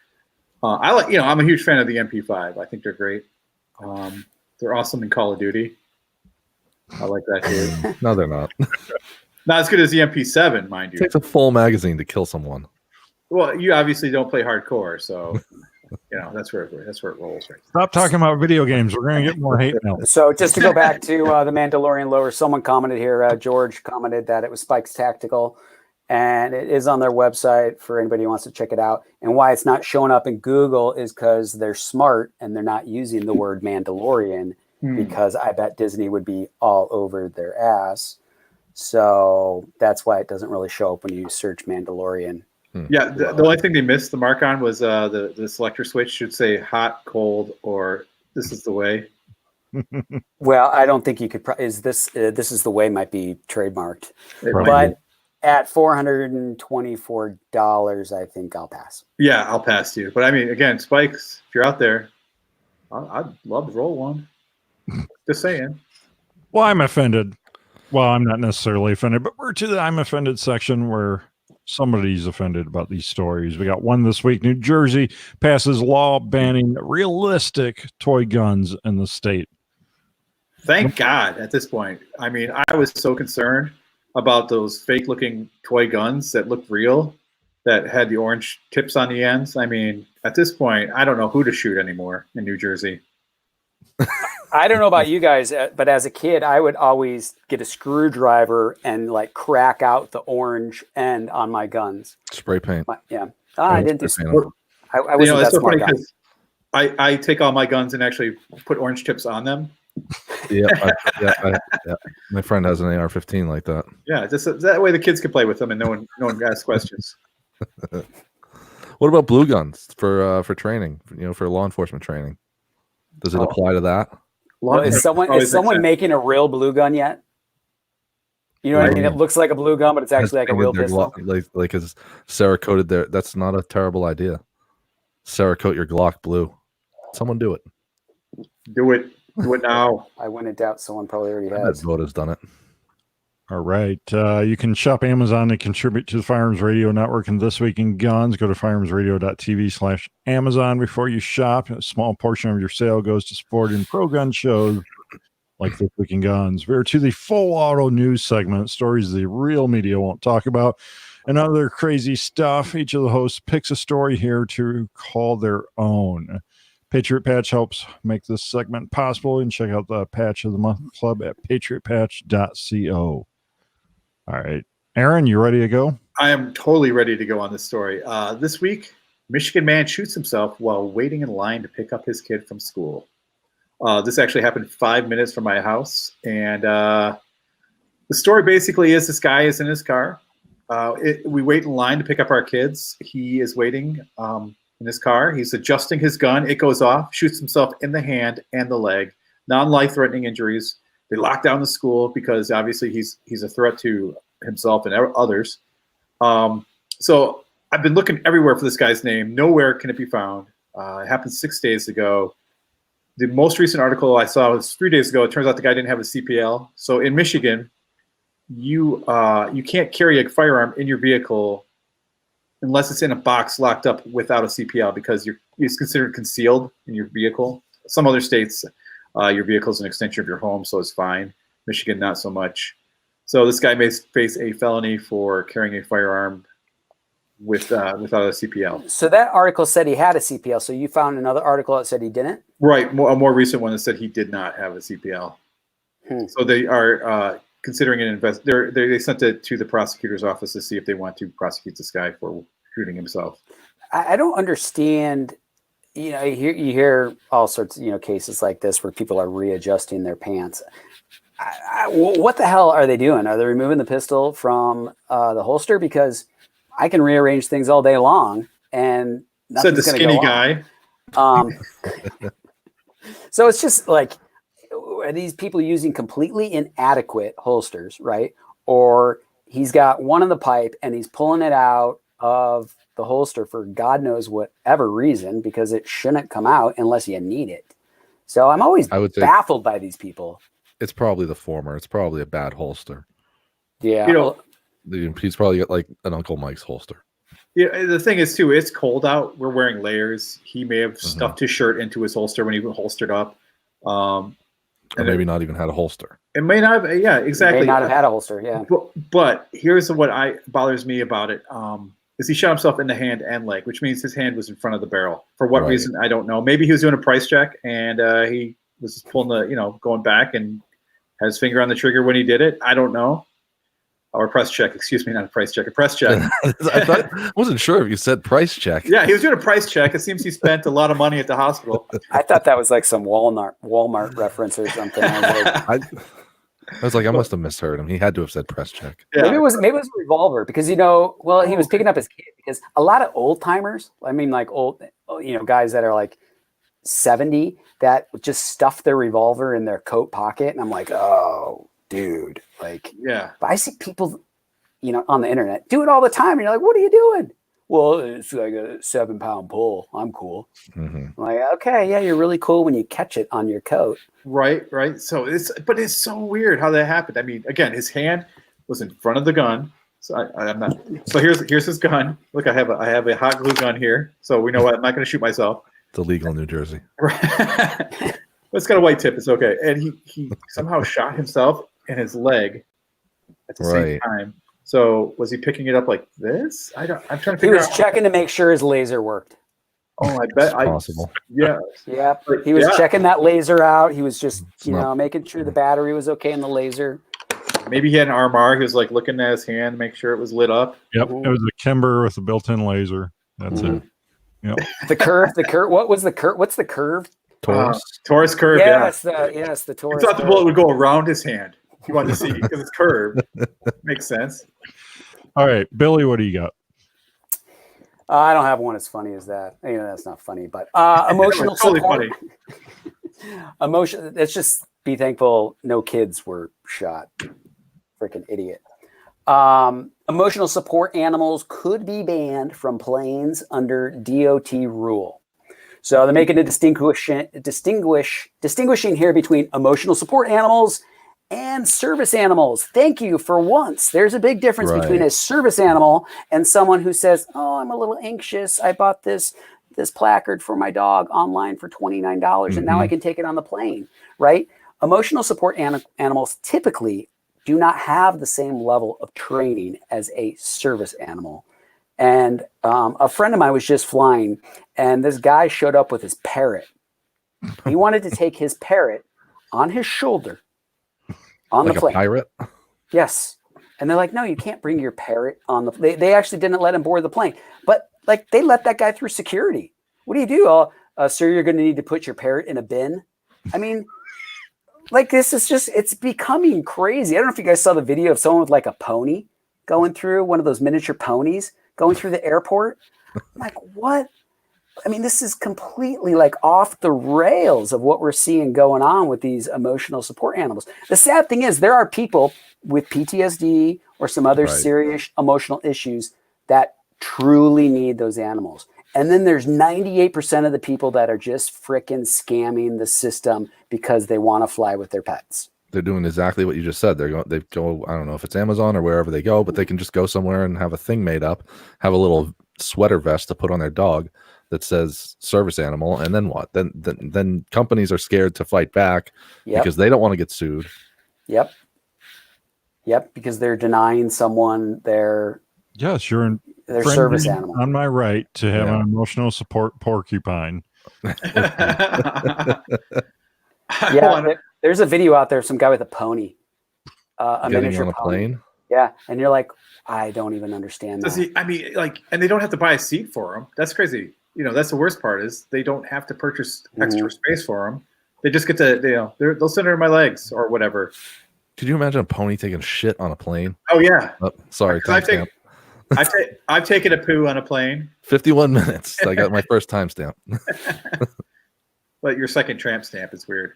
I'm a huge fan of the MP5. I think they're great. They're awesome in Call of Duty. I like that too. No, they're not. Not as good as the MP7, mind you. It takes a full magazine to kill someone. Well, you obviously don't play hardcore, so that's where it rolls. Right. Stop talking about video games. We're going to get more hate now. So just to go back to the Mandalorian lower, someone commented here. George commented that it was Spike's Tactical. And it is on their website for anybody who wants to check it out. And why it's not showing up in Google is because they're smart and they're not using the word Mandalorian, because I bet Disney would be all over their ass. So that's why it doesn't really show up when you search Mandalorian. Yeah, the only thing they missed the mark on was the selector switch should say hot, cold, or this is the way. Well, I don't think you could. This is the way might be trademarked, But at $424, I think I'll pass. Yeah, I'll pass you. But I mean, again, Spikes, if you're out there, I'd love to roll one. Just saying. Well, I'm offended. Well, I'm not necessarily offended, but we're to the I'm offended section where somebody's offended about these stories. We got one this week. New Jersey passes law banning realistic toy guns in the state. Thank God at this point. I mean, I was so concerned about those fake looking toy guns that looked real, that had the orange tips on the ends. I mean, at this point, I don't know who to shoot anymore in New Jersey. I don't know about you guys, but as a kid, I would always get a screwdriver and like crack out the orange end on my guns. Spray paint. I didn't do spray. I wasn't that smart guy. I take all my guns and actually put orange tips on them. Yeah. My friend has an AR-15 like that. Yeah, just that way the kids can play with them and no one asks questions. What about blue guns for training? For law enforcement training, does it apply to that? Well, is someone making a real blue gun yet? You know what I mean? It looks like a blue gun, but it's actually like a real pistol. Like is Cerakoted there? That's not a terrible idea. Cerakote your Glock blue. Someone do it. Do it. Do it now. I wouldn't doubt someone probably already has. has done it. All right. You can shop Amazon to contribute to the Firearms Radio Network and This Week in Guns. Go to firearmsradio.tv/Amazon before you shop. A small portion of your sale goes to supporting pro-gun shows like This Week in Guns. We're to the full auto news segment, stories the real media won't talk about, and other crazy stuff. Each of the hosts picks a story here to call their own. Patriot Patch helps make this segment possible, and check out the Patch of the Month Club at patriotpatch.co. All right. Aaron, you ready to go? I am totally ready to go on this story. This week, Michigan man shoots himself while waiting in line to pick up his kid from school. This actually happened 5 minutes from my house. And the story basically is this guy is in his car. We wait in line to pick up our kids. He is waiting in his car. He's adjusting his gun. It goes off, shoots himself in the hand and the leg. Non-life-threatening injuries. They lock down the school because obviously he's a threat to himself and others. So I've been looking everywhere for this guy's name. Nowhere can it be found. It happened 6 days ago. The most recent article I saw was 3 days ago. It turns out the guy didn't have a CPL. So in Michigan, you can't carry a firearm in your vehicle unless it's in a box locked up without a CPL because it's considered concealed in your vehicle. Some other states, your vehicle is an extension of your home, so it's fine. Michigan, not so much. So this guy may face a felony for carrying a firearm without a CPL. So that article said he had a CPL. So you found another article that said he didn't? Right, a more recent one that said he did not have a CPL. So they are considering an they sent it to the prosecutor's office to see if they want to prosecute this guy for shooting himself. I don't understand. You hear all sorts of cases like this where people are readjusting their pants. What the hell are they doing? Are they removing the pistol from the holster? Because I can rearrange things all day long, and said the skinny guy. So it's just like, are these people using completely inadequate holsters, right? Or he's got one in the pipe and he's pulling it out of the holster for God knows whatever reason, because it shouldn't come out unless you need it. So I'm always baffled by these people. It's probably the former. It's probably a bad holster. Yeah. He's probably got like an Uncle Mike's holster. Yeah, the thing is too, it's cold out. We're wearing layers. He may have stuffed his shirt into his holster when he holstered up. Or maybe not even had a holster. It may not have, yeah, exactly. May not have had a holster, yeah. But here's what bothers me about it. Is he shot himself in the hand and leg, which means his hand was in front of the barrel. For what reason, I don't know. Maybe he was doing a price check and he was just pulling going back and had his finger on the trigger when he did it. I don't know. Or press check, excuse me, not a price check, a press check. I wasn't sure if you said price check. Yeah, he was doing a price check. It seems he spent a lot of money at the hospital. I thought that was like some Walmart reference or something. I was like, I must have misheard him. He had to have said press check. Yeah. Maybe it was a revolver because he was picking up his kid, because a lot of old timers, I mean like old, guys that are like 70 that just stuff their revolver in their coat pocket, and I'm like, oh, dude, like, yeah. But I see people, on the internet do it all the time, and you're like, what are you doing? Well, it's like a 7-pound pull. I'm cool. I'm like, okay, yeah, you're really cool when you catch it on your coat. Right. So it's so weird how that happened. I mean, again, his hand was in front of the gun. So I'm not. So here's his gun. Look, I have a hot glue gun here. So we know what, I'm not going to shoot myself. It's illegal in New Jersey. Right. It's got a white tip. It's okay. And he somehow shot himself in his leg at the same time. So was he picking it up like this? I'm trying to figure out. He was checking to make sure his laser worked. Oh, I bet. Possible. Yeah. Yeah. He was checking that laser out. He was just, making sure the battery was okay in the laser. Maybe he had an RMR. He was like looking at his hand, make sure it was lit up. Yep. It was a Kimber with a built-in laser. That's it. Yep. The curve. What was the curve? What's the curve? Taurus curve. Yes, the Taurus. I thought the bullet would go around his hand. You wanted to see because it's curved. Makes sense. All right, Billy, what do you got? I don't have one as funny as that. That's not funny, but emotional totally support. Funny. Let's just be thankful no kids were shot. Freaking idiot. Emotional support animals could be banned from planes under DOT rule. So they're making a distinguishing here between emotional support animals and service animals. Thank you for once. There's a big difference between a service animal and someone who says, oh, I'm a little anxious. I bought this placard for my dog online for $29 and now I can take it on the plane, right? Emotional support animals typically do not have the same level of training as a service animal. And a friend of mine was just flying, and this guy showed up with his parrot. He wanted to take his parrot on his shoulder on like the plane. A pirate? Yes. And they're like, no, you can't bring your parrot on the. They actually didn't let him board the plane, but like they let that guy through security. What do you do? Sir, you're going to need to put your parrot in a bin. I mean, like this is just, it's becoming crazy. I don't know if you guys saw the video of someone with like a pony going through, one of those miniature ponies going through the airport. I'm like, what? I mean, this is completely like off the rails of what we're seeing going on with these emotional support animals. The sad thing is there are people with PTSD or some other serious emotional issues that truly need those animals. And then there's 98% of the people that are just freaking scamming the system because they want to fly with their pets. They're doing exactly what you just said. They go, I don't know if it's Amazon or wherever they go, but they can just go somewhere and have a thing made up, have a little sweater vest to put on their dog that says service animal. And then what? Then companies are scared to fight back because they don't want to get sued. Yep. Because they're denying someone their service animal. On my right to have an emotional support porcupine. There's a video out there of some guy with a pony, a getting miniature on a pony. plane. Yeah, and you're like, I don't even understand that. And they don't have to buy a seat for them. That's crazy. That's the worst part is they don't have to purchase extra space for them. They just get to, they'll sit under my legs or whatever. Could you imagine a pony taking shit on a plane? Oh yeah. Oh, sorry. I've taken a poo on a plane. 51 minutes. I got my first timestamp. But your second tramp stamp is weird.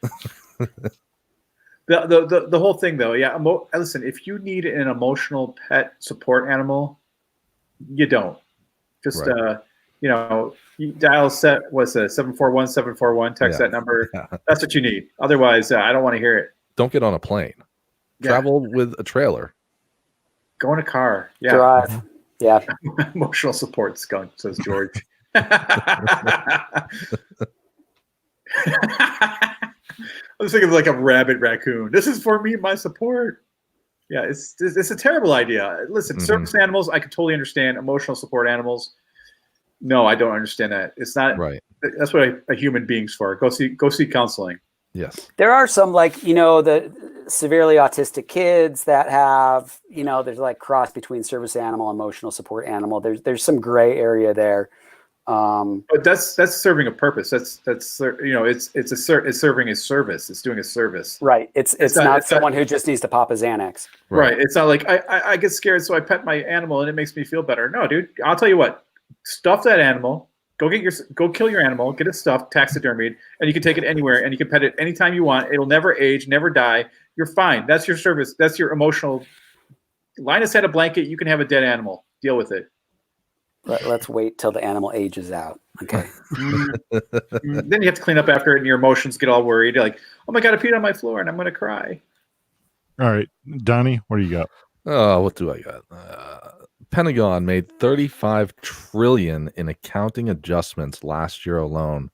The whole thing though, listen, if you need an emotional pet support animal, you don't. Just you dial 741-741, text that number. That's what you need. Otherwise, I don't want to hear it. Don't get on a plane. Travel with a trailer. Go in a car. Yeah. Drive. Yeah. Emotional support skunk, says George. I was thinking of like a rabid raccoon. This is for me, my support. Yeah, it's a terrible idea. Listen, service animals, I can totally understand. Emotional support animals, no, I don't understand that. It's not right. That's what a human being's for. Go see counseling. Yes. There are some the severely autistic kids that have, there's like cross between service animal, emotional support animal. There's some gray area there. But that's serving a purpose. It's serving a service. It's doing a service. Right. It's not someone who just needs to pop a Xanax. Right. It's not like I get scared, so I pet my animal and it makes me feel better. No, dude. I'll tell you what. Stuff that animal. Go kill your animal. Get it stuffed, taxidermied, and you can take it anywhere and you can pet it anytime you want. It'll never age, never die. You're fine. That's your service. That's your emotional. Linus had a blanket. You can have a dead animal. Deal with it. Let's wait till the animal ages out. Okay. Then you have to clean up after it, and your emotions get all worried. You're like, oh my god, I peed on my floor, and I'm gonna cry. All right, Donnie, what do you got? Oh, what do I got? Pentagon made $35 trillion in accounting adjustments last year alone.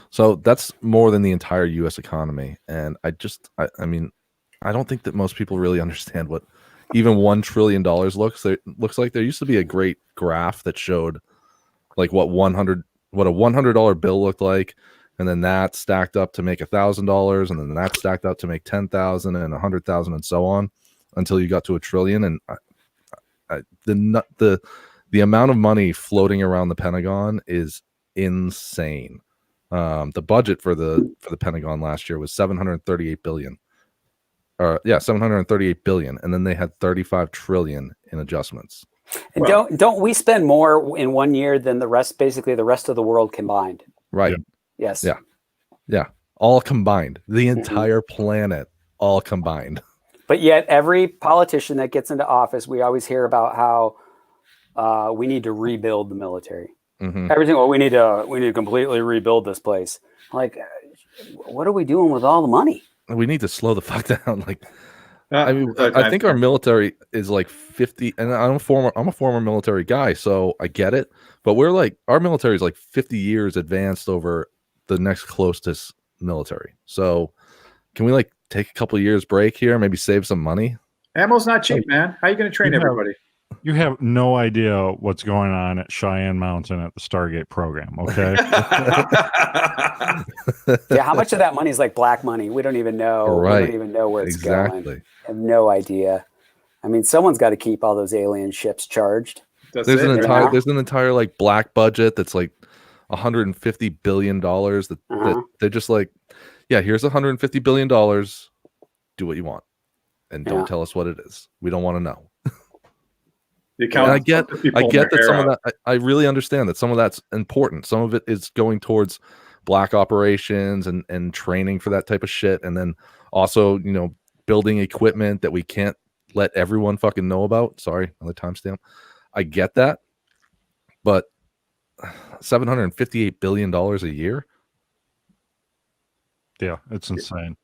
So that's more than the entire U.S. economy, and I don't think that most people really understand what even $1 trillion looks like. There used to be a great graph that showed like what a $100 bill looked like, and then that stacked up to make $1,000, and then that stacked up to make 10,000 and 100,000 and so on until you got to $1 trillion. And the amount of money floating around the Pentagon is insane. The budget for the Pentagon last year was $738 billion. 738 billion, and then they had 35 trillion in adjustments. And don't we spend more in 1 year than the rest of the world combined? Right. Yeah. Yes. Yeah. All combined. The entire planet all combined. But yet every politician that gets into office, we always hear about how we need to rebuild the military. Everything. Well, we need to completely rebuild this place. Like, what are we doing with all the money? We need to slow the fuck down. I think our military is like 50, and I'm a former military guy, so I get it. But our military is like 50 years advanced over the next closest military. So can we take a couple of years break here, maybe save some money? Ammo's not cheap, man. How are you going to train everybody? You have no idea what's going on at Cheyenne Mountain at the Stargate program, okay? Yeah, how much of that money is like black money? We don't even know. Right. We don't even know where it's Exactly. going. I have no idea. I mean, someone's got to keep all those alien ships charged. That's There's it, an man. entire there's an entire like black budget that's like $150 billion that they're just like, yeah, here's $150 billion. Do what you want. And don't tell us what it is. We don't want to know. And I get that some of that, I really understand that some of that's important. Some of it is going towards black operations and training for that type of shit. And then also, you know, building equipment that we can't let everyone fucking know about. Sorry, another timestamp. I get that. But $758 billion a year? Yeah, it's insane.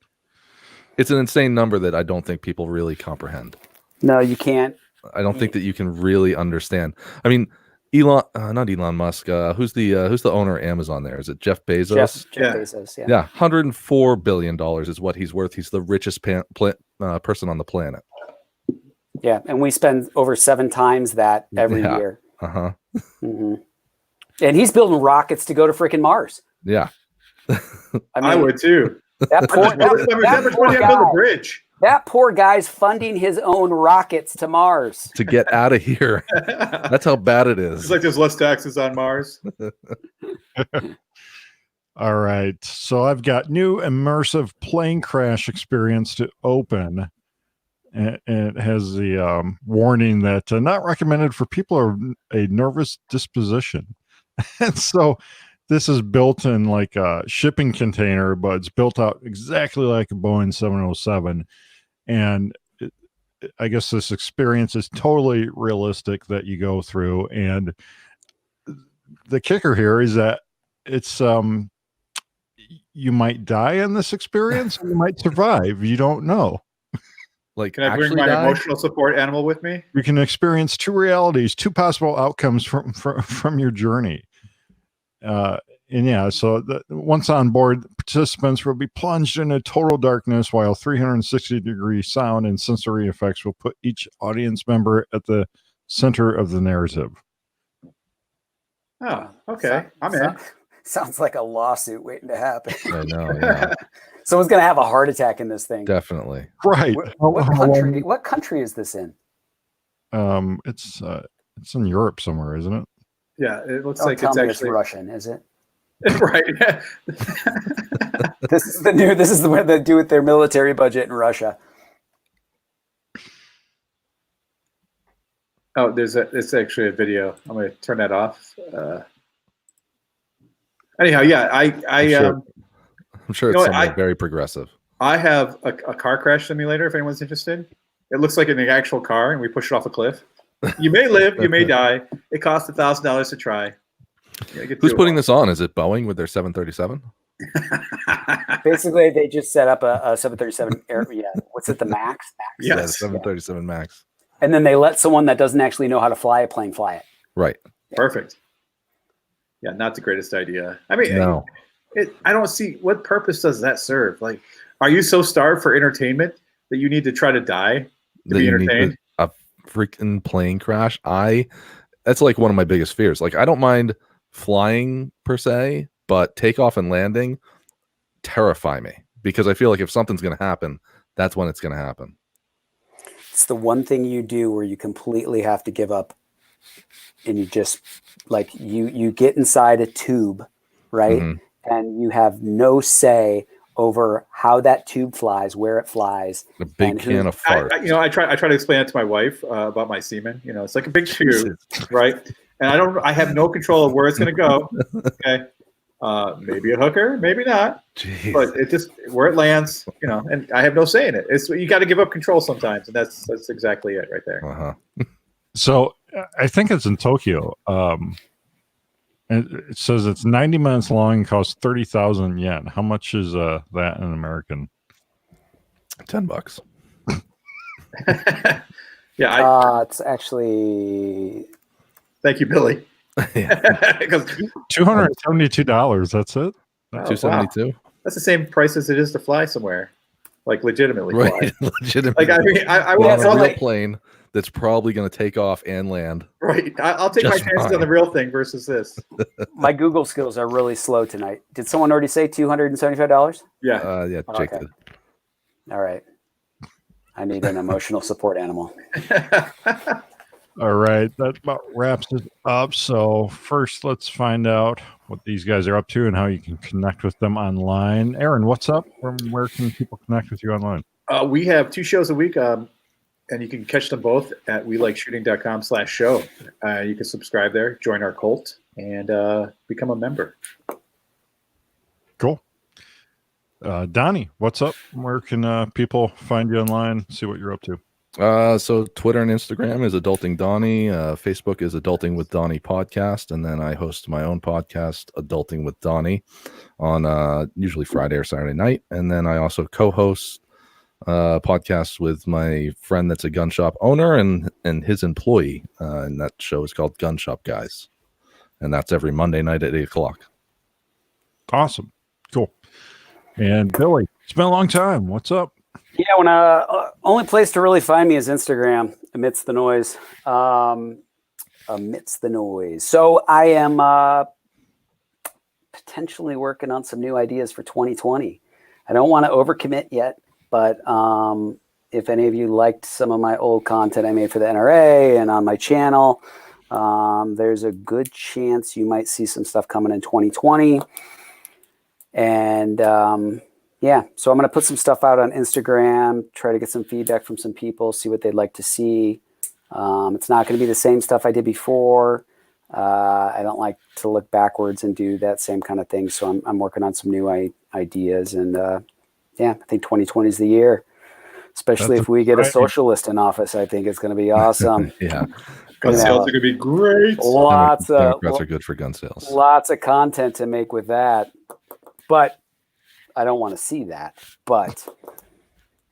It's an insane number that I don't think people really comprehend. No, you can't. I don't think that you can really understand. I mean, not Elon Musk. Who's the owner of Amazon there? Is it Jeff Bezos? Jeff Bezos, yeah. Yeah, $104 billion is what he's worth. He's the richest person on the planet. Yeah, and we spend over 7 times that every year. Uh-huh. Mm-hmm. And he's building rockets to go to freaking Mars. Yeah. I would too. That poor guy's funding his own rockets to Mars. To get out of here. That's how bad it is. It's like there's less taxes on Mars. All right. So I've got new immersive plane crash experience to open. And it has the warning that not recommended for people of a nervous disposition. And so this is built in like a shipping container, but it's built out exactly like a Boeing 707. And I guess this experience is totally realistic that you go through. And the kicker here is that it's you might die in this experience, or you might survive. You don't know. Like, can I bring my emotional support animal with me? You can experience 2 realities, 2 possible outcomes from your journey. And yeah, so once on board, participants will be plunged into total darkness while 360-degree sound and sensory effects will put each audience member at the center of the narrative. Oh, okay. I'm in. Sounds like a lawsuit waiting to happen. I know, yeah. Someone's going to have a heart attack in this thing. Definitely. Right. What country is this in? It's in Europe somewhere, isn't it? Yeah, it looks like it's actually Russian, is it? Right. This is what they do with their military budget in Russia. Oh, it's actually a video. I'm going to turn that off. Anyhow, yeah, I'm sure it's something very progressive. I have a car crash simulator if anyone's interested. It looks like an actual car, and we push it off a cliff. You may live, you may die. It costs $1,000 to try. Who's putting this on? Is it Boeing with their 737? Basically, they just set up a 737 what's it, the Max? Yes. Yeah, the 737 Max. And then they let someone that doesn't actually know how to fly a plane fly it. Right. Yeah. Perfect. Yeah, not the greatest idea. I mean, no. I don't see what purpose does that serve. Like, are you so starved for entertainment that you need to try to die to be entertained? A freaking plane crash. That's like one of my biggest fears. Like, I don't mind flying per se, but takeoff and landing terrify me because I feel like if something's going to happen, that's when it's going to happen. It's the one thing you do where you completely have to give up, and you just like you get inside a tube, right? Mm-hmm. And you have no say over how that tube flies, where it flies. A big can of fart. I try to explain it to my wife about my semen. It's like a big tube, right? And I have no control of where it's going to go. Okay. Maybe a hooker, maybe not. Jeez. But it just where it lands, and I have no say in it. You got to give up control sometimes, and that's exactly it right there. Uh-huh. So I think it's in Tokyo. And it says it's 90 minutes long and costs 30,000 yen. How much is that in American? $10. Yeah, it's actually. Thank you, Billy. Because $272. That's it. $272. Wow. That's the same price as it is to fly somewhere, like legitimately right? Fly. Legitimately. Like I want a real plane that's probably going to take off and land. Right. I'll take my Just chances fine. on the real thing versus this. My Google skills are really slow tonight. Did someone already say $275? Yeah. Yeah, Jake Okay. did. All right. I need an emotional support animal. All right, that about wraps it up. So first, let's find out what these guys are up to and how you can connect with them online. Aaron, what's up? Where can people connect with you online? We have 2 shows a week, and you can catch them both at welikeshooting.com/show. You can subscribe there, join our cult, and become a member. Cool. Donnie, what's up? Where can people find you online, see what you're up to? So Twitter and Instagram is Adulting Donnie. Facebook is Adulting with Donnie podcast, and then I host my own podcast, Adulting with Donnie, on usually Friday or Saturday night. And then I also co-host podcasts with my friend that's a gun shop owner and his employee, and that show is called Gun Shop Guys, and that's every Monday night at 8:00. Awesome. Cool. And Billy, it's been a long time. What's up? Yeah, when only place to really find me is Instagram, amidst the noise. So I am potentially working on some new ideas for 2020. I don't want to overcommit yet, but if any of you liked some of my old content I made for the NRA and on my channel, there's a good chance you might see some stuff coming in 2020. And yeah, so I'm going to put some stuff out on Instagram, try to get some feedback from some people, see what they'd like to see. It's not going to be the same stuff I did before. I don't like to look backwards and do that same kind of thing. So I'm working on some new ideas. And yeah, I think 2020 is the year, especially if we get a socialist in office. I think it's going to be awesome. Yeah. Gun sales are going to be great. Democrats are good for gun sales. Lots of content to make with that. But I don't want to see that, but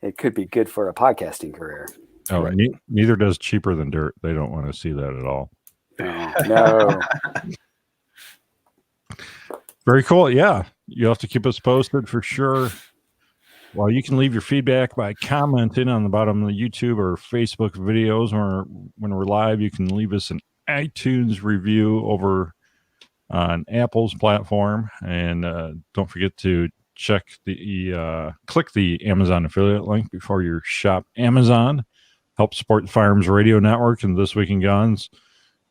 it could be good for a podcasting career. Oh, right. Neither does Cheaper Than Dirt. They don't want to see that at all. No. Very cool. Yeah. You'll have to keep us posted for sure. Well, you can leave your feedback by commenting on the bottom of the YouTube or Facebook videos, or when we're live, you can leave us an iTunes review over on Apple's platform. And don't forget to click the Amazon affiliate link before you shop Amazon. Help support the Firearms Radio Network and This Week in Guns,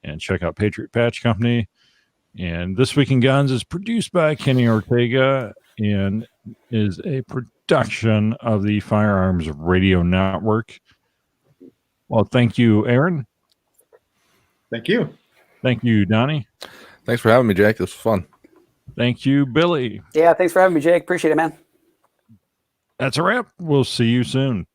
and check out Patriot Patch Company. And This Week in Guns is produced by Kenny Ortega and is a production of the Firearms Radio Network. Well, thank you, Aaron. Thank you. Thank you, Donnie. Thanks for having me, Jake. This was fun. Thank you, Billy. Yeah, thanks for having me, Jake. Appreciate it, man. That's a wrap. We'll see you soon.